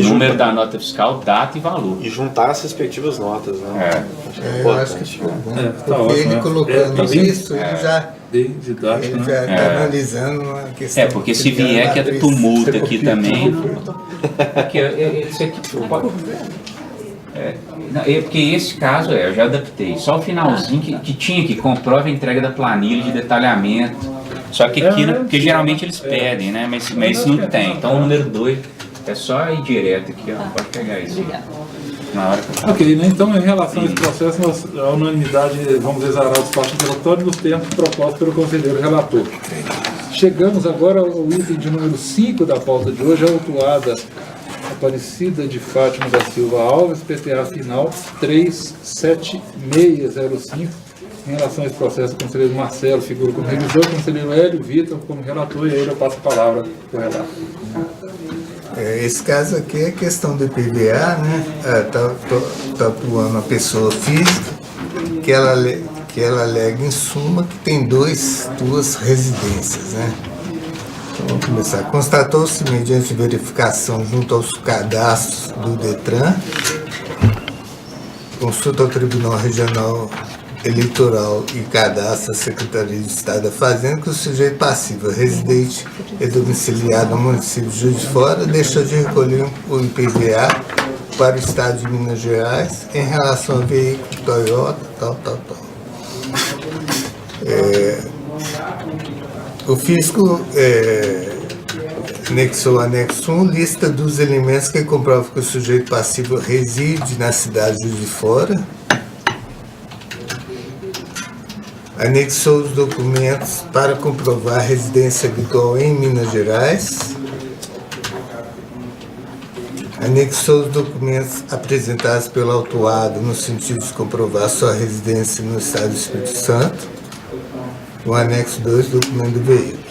número da nota fiscal, data e valor. E juntar as respectivas notas, né? Eu acho que ficou bom. Porque ele colocando isso, ele já está analisando uma questão. Porque se vier que é tumulto aqui também. Isso aqui Porque esse caso eu já adaptei. Só o finalzinho que tinha que comprova a entrega da planilha de detalhamento. Só que aqui, porque geralmente eles pedem, né? Mas não tem. Então o número 2 é só ir direto aqui, ó. Pode pegar isso. Na hora que eu... Ok, né? Então, em relação a esse processo, a unanimidade, vamos exarar o despacho introdutório nos termos propostos pelo conselheiro relator. Chegamos agora ao item de número 5 da pauta de hoje, a autuada Aparecida de Fátima da Silva Alves, PTA final 37605. Em relação a esse processo, o conselheiro Marcelo figura como revisor, o conselheiro Hélio Vitor como relator, e aí eu passo a palavra para o relator. Esse caso aqui é questão do IPVA, né? Está atuando a pessoa física que ela alega em suma que tem duas residências, né? Então vamos começar. Constatou-se mediante verificação junto aos cadastros do DETRAN, consulta ao Tribunal Regional Eleitoral e cadastro da Secretaria de Estado da Fazenda que o sujeito passivo, residente e domiciliado no município de Juiz de Fora deixou de recolher o IPVA para o Estado de Minas Gerais em relação ao veículo Toyota, tal. O fisco anexou o anexo 1, lista dos elementos que comprovam que o sujeito passivo reside na cidade de Juiz de Fora. Anexou os documentos para comprovar a residência habitual em Minas Gerais. Anexou os documentos apresentados pelo autuado no sentido de comprovar sua residência no Estado do Espírito Santo. O anexo 2, documento do veículo.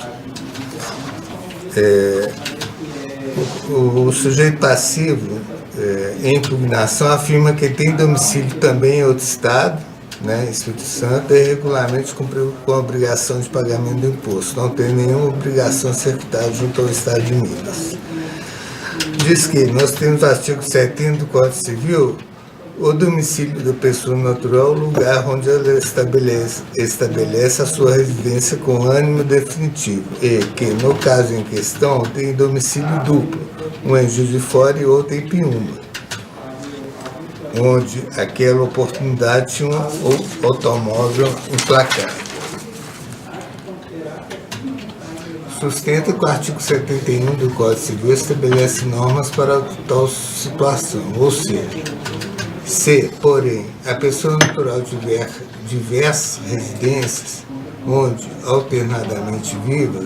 O sujeito passivo, em impugnação, afirma que tem domicílio também em outro Estado, né, Espírito Santo, e regularmente cumpriu com a obrigação de pagamento do imposto. Não tem nenhuma obrigação a ser quitada junto ao Estado de Minas. Diz que nós temos o artigo 70 do Código Civil, o domicílio da pessoa natural, o lugar onde ela estabelece a sua residência com ânimo definitivo, e que, no caso em questão, tem domicílio duplo, um em Juiz de Fora e outro em Piúma, onde aquela oportunidade tinha um automóvel emplacado. Sustenta que o artigo 71 do Código Civil estabelece normas para tal situação, ou seja, se, porém, a pessoa natural tiver diversas residências, onde alternadamente viva,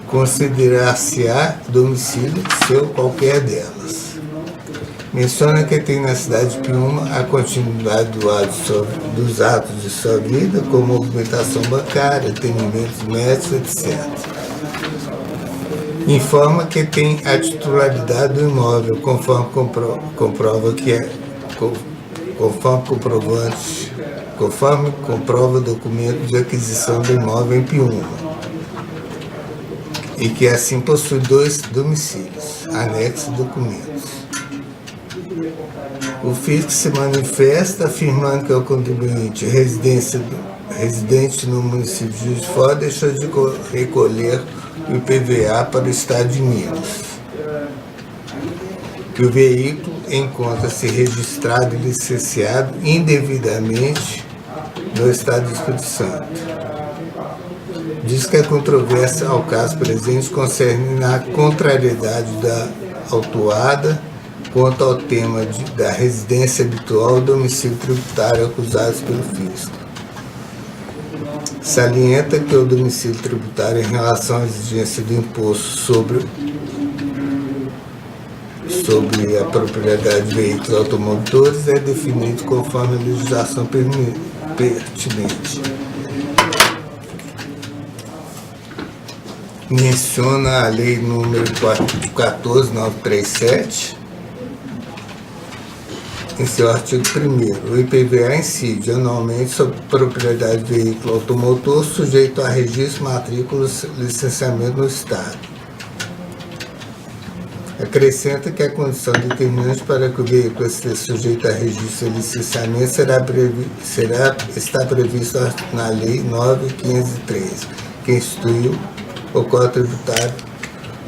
considerar-se-á domicílio seu qualquer delas. Menciona que tem na cidade de Piúma a continuidade dos atos de sua vida, como movimentação bancária, atendimentos médicos, etc. Informa que tem a titularidade do imóvel, conforme comprova o documento de aquisição do imóvel em Piúma, e que assim possui 2 domicílios, anexo documentos. O fisco se manifesta afirmando que o contribuinte residente no município de Juiz de Fora deixou de recolher o IPVA para o Estado de Minas, que o veículo encontra-se registrado e licenciado indevidamente no Estado do Espírito Santo. Diz que a controvérsia ao caso presente concerne na contrariedade da autuada quanto ao tema da residência habitual ou domicílio tributário acusados pelo fisco. Salienta que o domicílio tributário em relação à exigência do imposto sobre a propriedade de veículos automotores é definido conforme a legislação pertinente. Menciona a lei número 14937, em seu artigo 1º, o IPVA incide anualmente sobre propriedade de veículo automotor sujeito a registro, matrícula e licenciamento no Estado. Acrescenta que a condição determinante para que o veículo esteja sujeito a registro e licenciamento está prevista na Lei 9.513, que instituiu o Código Tributário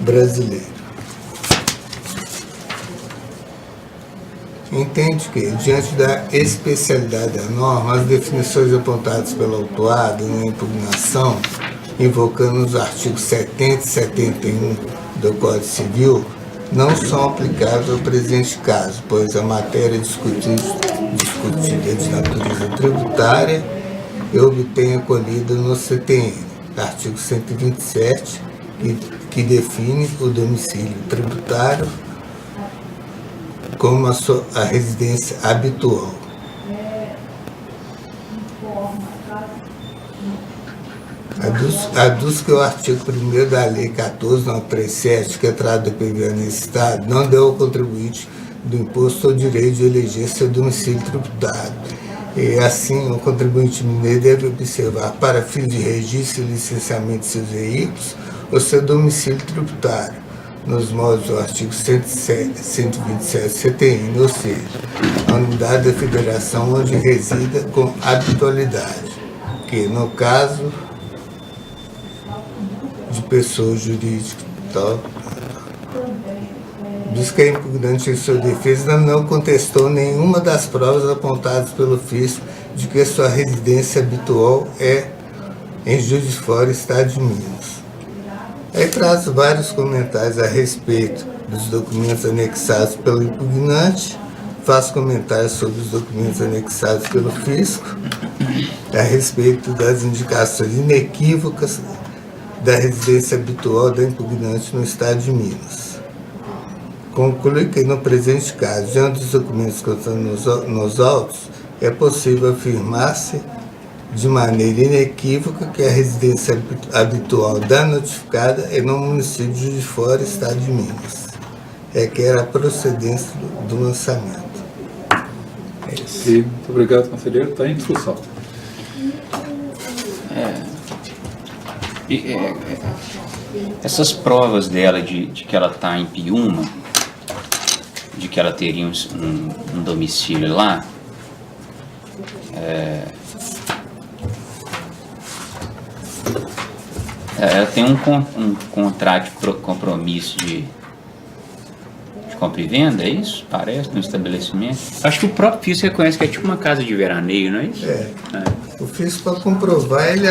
Brasileiro. entende que, diante da especialidade da norma, as definições apontadas pelo autuado na impugnação, invocando os artigos 70 e 71 do Código Civil, não são aplicáveis ao presente caso, pois a matéria discutida é de natureza tributária e obtém acolhida no CTN, artigo 127, que define o domicílio tributário como a residência habitual. Aduz que o artigo 1º da Lei 14.937, que trata do IPVA nesse Estado, não deu ao contribuinte do imposto o direito de eleger seu domicílio tributário. E assim, o contribuinte mineiro deve observar, para fins de registro e licenciamento de seus veículos, o seu domicílio tributário, nos moldes do artigo 127 CTN, ou seja, a unidade da federação onde resida com habitualidade, que, no caso de pessoa jurídica, tal, diz que a impugnante em sua defesa não contestou nenhuma das provas apontadas pelo fisco de que sua residência habitual é em Juiz de Fora, Estado de Minas. Aí traz vários comentários a respeito dos documentos anexados pelo impugnante, faz comentários sobre os documentos anexados pelo fisco, a respeito das indicações inequívocas da residência habitual da impugnante no Estado de Minas. Conclui que, no presente caso, diante dos documentos constantes nos autos, é possível afirmar-se de maneira inequívoca que a residência habitual da notificada é no município de Juiz de Fora, Estado de Minas. Requer a procedência do lançamento. É isso. E, muito obrigado, conselheiro. Está em discussão. Essas provas dela de que ela está em Piúma, de que ela teria um domicílio lá, ela tem um contrato de compromisso de compra e venda, é isso? Parece, no estabelecimento. Acho que o próprio fisco reconhece que é tipo uma casa de veraneio, não é isso? O fisco, para comprovar, ele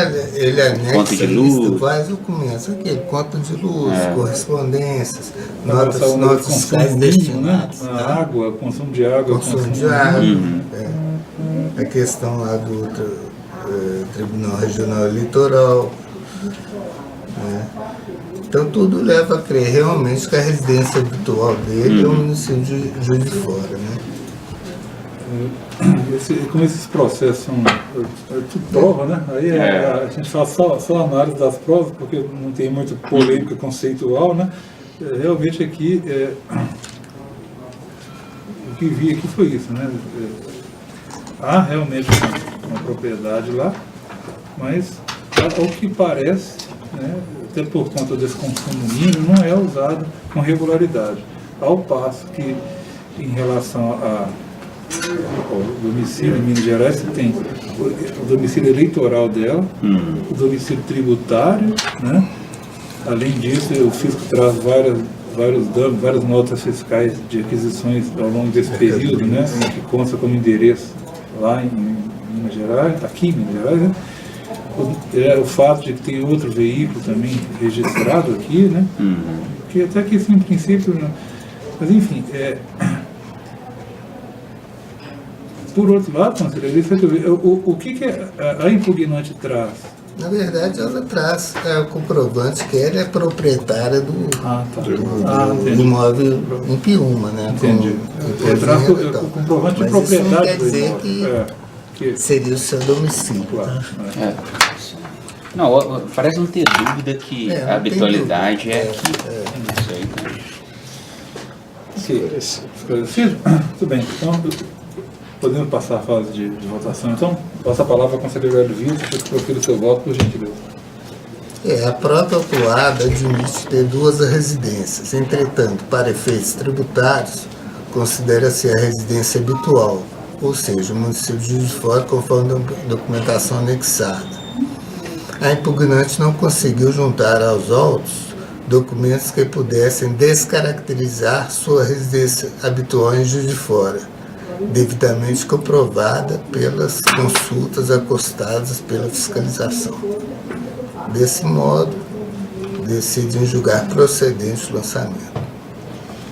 anexa Conta de luz, vários documentos. Aqui, conta de luz, correspondências, Notas notas fiscais destinadas. Né? A água, consumo de água. Consumo de água. A questão lá do Tribunal Regional Eleitoral. Então, tudo leva a crer realmente que a residência habitual dele é o município de Juiz de Fora. Né? Como esses processos são tudo prova, né? Aí a gente faz só análise das provas, porque não tem muita polêmica conceitual, né? Realmente aqui, o que vi aqui foi isso, né? Há realmente uma propriedade lá, mas ao que parece, né, até por conta desse consumo mínimo, não é usado com regularidade. Ao passo que, em relação ao domicílio em Minas Gerais, você tem o domicílio eleitoral dela, o domicílio tributário, né? Além disso, o fisco traz várias notas fiscais de aquisições ao longo desse período, né? Que consta como endereço lá em Minas Gerais, aqui em Minas Gerais, né? O fato de que tem outro veículo também registrado aqui, né? Que até que sim, em princípio, né? Mas enfim, por outro lado, conselheiro, o que a impugnante traz? Na verdade, ela traz o comprovante que ela é proprietária do imóvel em Piúma, né? Entendi. Traz o comprovante de propriedade. Isso não quer dizer que seria o seu domicílio. Claro. Tá? Não, parece não ter dúvida que a habitualidade é aqui. Não sei, né? Esclarecido? Muito bem. Então, podemos passar a fase de votação, então? Passa a palavra ao conselheiro Hélio Vitor, que profira o seu voto, por gentileza. A própria autuada admite ter duas residências. Entretanto, para efeitos tributários, considera-se a residência habitual, ou seja, o município de Juiz de Fora, conforme a documentação anexada. A impugnante não conseguiu juntar aos autos documentos que pudessem descaracterizar sua residência habitual em Juiz de Fora, devidamente comprovada pelas consultas acostadas pela fiscalização. Desse modo, decido em julgar procedente o lançamento.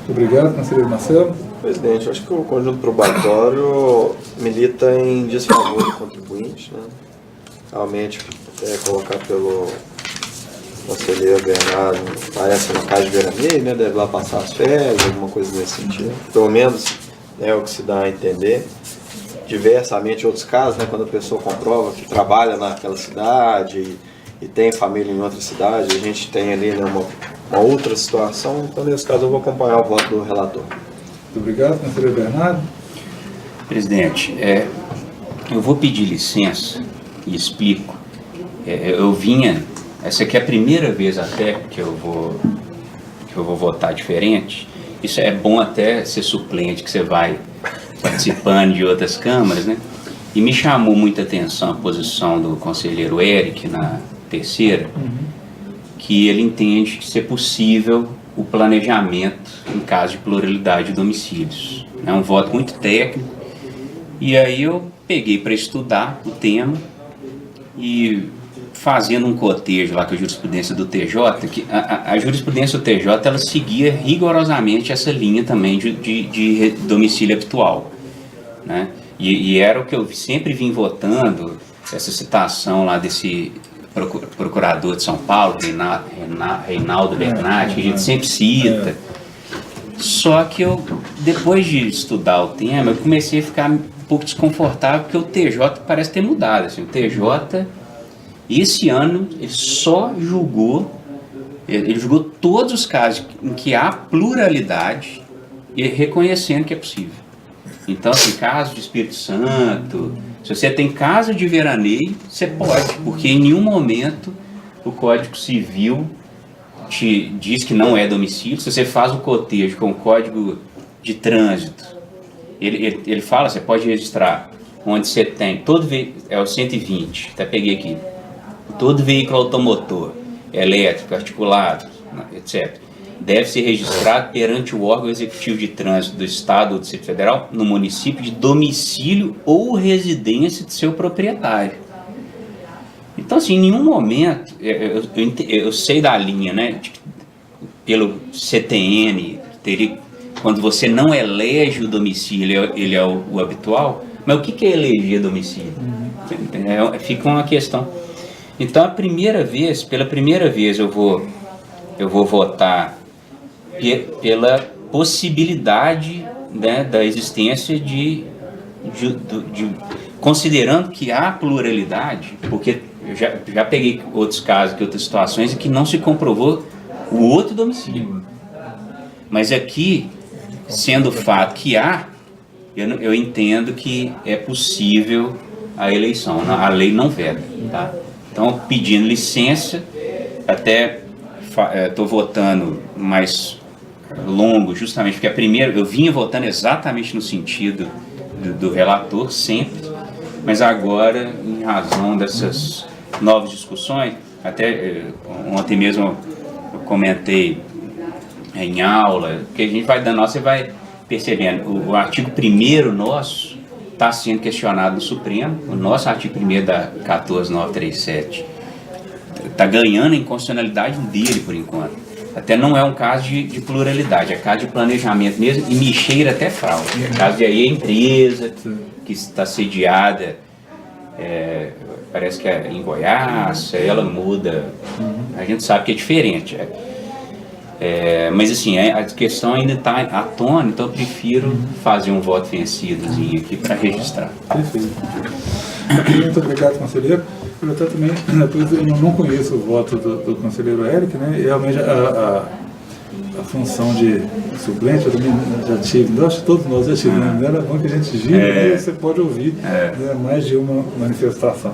Obrigado, conselheiro Marcelo. Presidente, acho que o conjunto probatório milita em desfavor do contribuinte, né? Realmente, colocado pelo conselheiro Bernardo, parece uma casa de veraneio, né? Deve lá passar as férias, alguma coisa nesse sentido. Pelo menos é o que se dá a entender. Diversamente outros casos, né? Quando a pessoa comprova que trabalha naquela cidade e tem família em outra cidade, a gente tem ali, né, uma outra situação. Então, nesse caso, eu vou acompanhar o voto do relator. Muito obrigado, conselheiro Bernardo. Presidente, eu vou pedir licença e explico. Essa aqui é a primeira vez até que eu vou votar diferente. Isso é bom até ser suplente, que você vai participando de outras câmaras, né? E me chamou muita atenção a posição do conselheiro Eric na terceira, que ele entende que ser possível o planejamento em caso de pluralidade de domicílios. É um voto muito técnico, e aí eu peguei para estudar o tema e fazendo um cotejo lá com a jurisprudência do TJ, que a jurisprudência do TJ ela seguia rigorosamente essa linha também de domicílio habitual, né? E era o que eu sempre vim votando, essa citação lá desse procurador de São Paulo, Reinaldo Bernardi, que a gente sempre cita. Só que eu, depois de estudar o tema, eu comecei a ficar um pouco desconfortável, porque o TJ parece ter mudado. Assim, o TJ, esse ano, ele julgou todos os casos em que há pluralidade e reconhecendo que é possível. Então, assim, caso de Espírito Santo, se você tem casa de veraneio, você pode, porque em nenhum momento o Código Civil te diz que não é domicílio. Se você faz o cotejo com o Código de Trânsito, ele fala, você pode registrar onde você tem, é o 120, até peguei aqui, todo veículo automotor, elétrico, articulado, etc., deve ser registrado perante o órgão executivo de trânsito do Estado ou do Distrito Federal no município de domicílio ou residência de seu proprietário. Então, assim, em nenhum momento, eu sei da linha, né, pelo CTN, quando você não elege o domicílio, ele é o habitual, mas o que é eleger domicílio? Fica uma questão. Então, pela primeira vez eu vou votar pela possibilidade, né, da existência considerando que há pluralidade, porque eu já peguei outros casos, outras situações em que não se comprovou o outro domicílio. Mas aqui, sendo fato que há, eu entendo que é possível a eleição, a lei não veda, tá? Então, pedindo licença, até estou votando mais longo, justamente porque eu vinha votando exatamente no sentido do relator, sempre, mas agora, em razão dessas novas discussões, até ontem mesmo eu comentei em aula, que a gente vai dando, você vai percebendo, o artigo 1º nosso está sendo questionado no Supremo, o nosso artigo 1º da 14937 está ganhando a inconstitucionalidade dele por enquanto. Até não é um caso de pluralidade, é caso de planejamento mesmo, e me cheira até fraude. É caso de aí a empresa que está sediada, parece que é em Goiás, ela muda, a gente sabe que é diferente. Mas assim, a questão ainda está à tona, então eu prefiro fazer um voto vencidozinho aqui para registrar. Perfeito. Muito obrigado, conselheiro. Eu até também, depois eu não conheço o voto do conselheiro Eric, né? E realmente a função de suplente eu também já tive, eu acho que todos nós já tivemos, né? Era bom que a gente gira e você pode ouvir, né, mais de uma manifestação.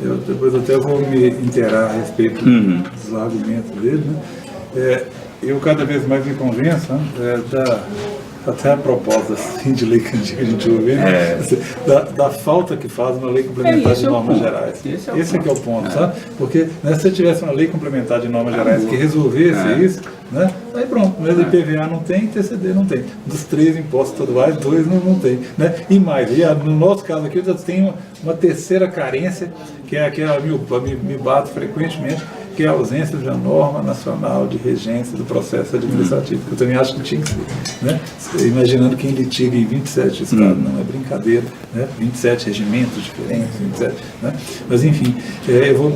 Eu depois até vou me inteirar a respeito dos argumentos dele, né? Eu cada vez mais me convenço, né, até a proposta assim, de lei que a gente ouve, né, da falta que faz uma lei complementar de normas gerais. Esse é que é o ponto, sabe? Porque, né, se você tivesse uma lei complementar de normas gerais que resolvesse isso, né? Aí pronto, mas IPVA não tem, TCD não tem. Dos 3 impostos estaduais, 2 não tem, né? E mais, no nosso caso aqui, eu tenho uma terceira carência, que é aquela me bato frequentemente, que é a ausência da norma nacional de regência do processo administrativo, que eu também acho que tinha que ser, né? Imaginando quem litiga em 27 estados, não é brincadeira, né? 27 regimentos diferentes, 27, né? Mas enfim, eu vou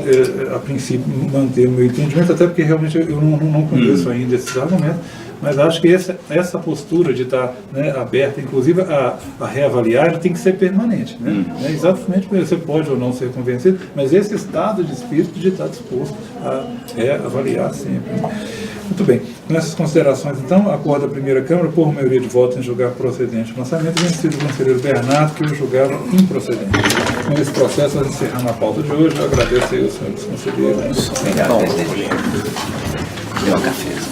a princípio manter o meu entendimento, até porque realmente eu não conheço ainda esses argumentos, mas acho que essa postura de estar, né, aberta, inclusive a reavaliar, ela tem que ser permanente, né? Exatamente porque você pode ou não ser convencido, mas esse estado de espírito de estar disposto a reavaliar sempre. Muito bem, com essas considerações, então, acordo da primeira Câmara, por maioria de votos, em julgar procedente o lançamento, vencido o conselheiro Bernardo, que o julgava improcedente. Com esse processo, nós encerramos a pauta de hoje. Eu agradeço aí aos senhores conselheiros. Obrigado, presidente. Deu uma café.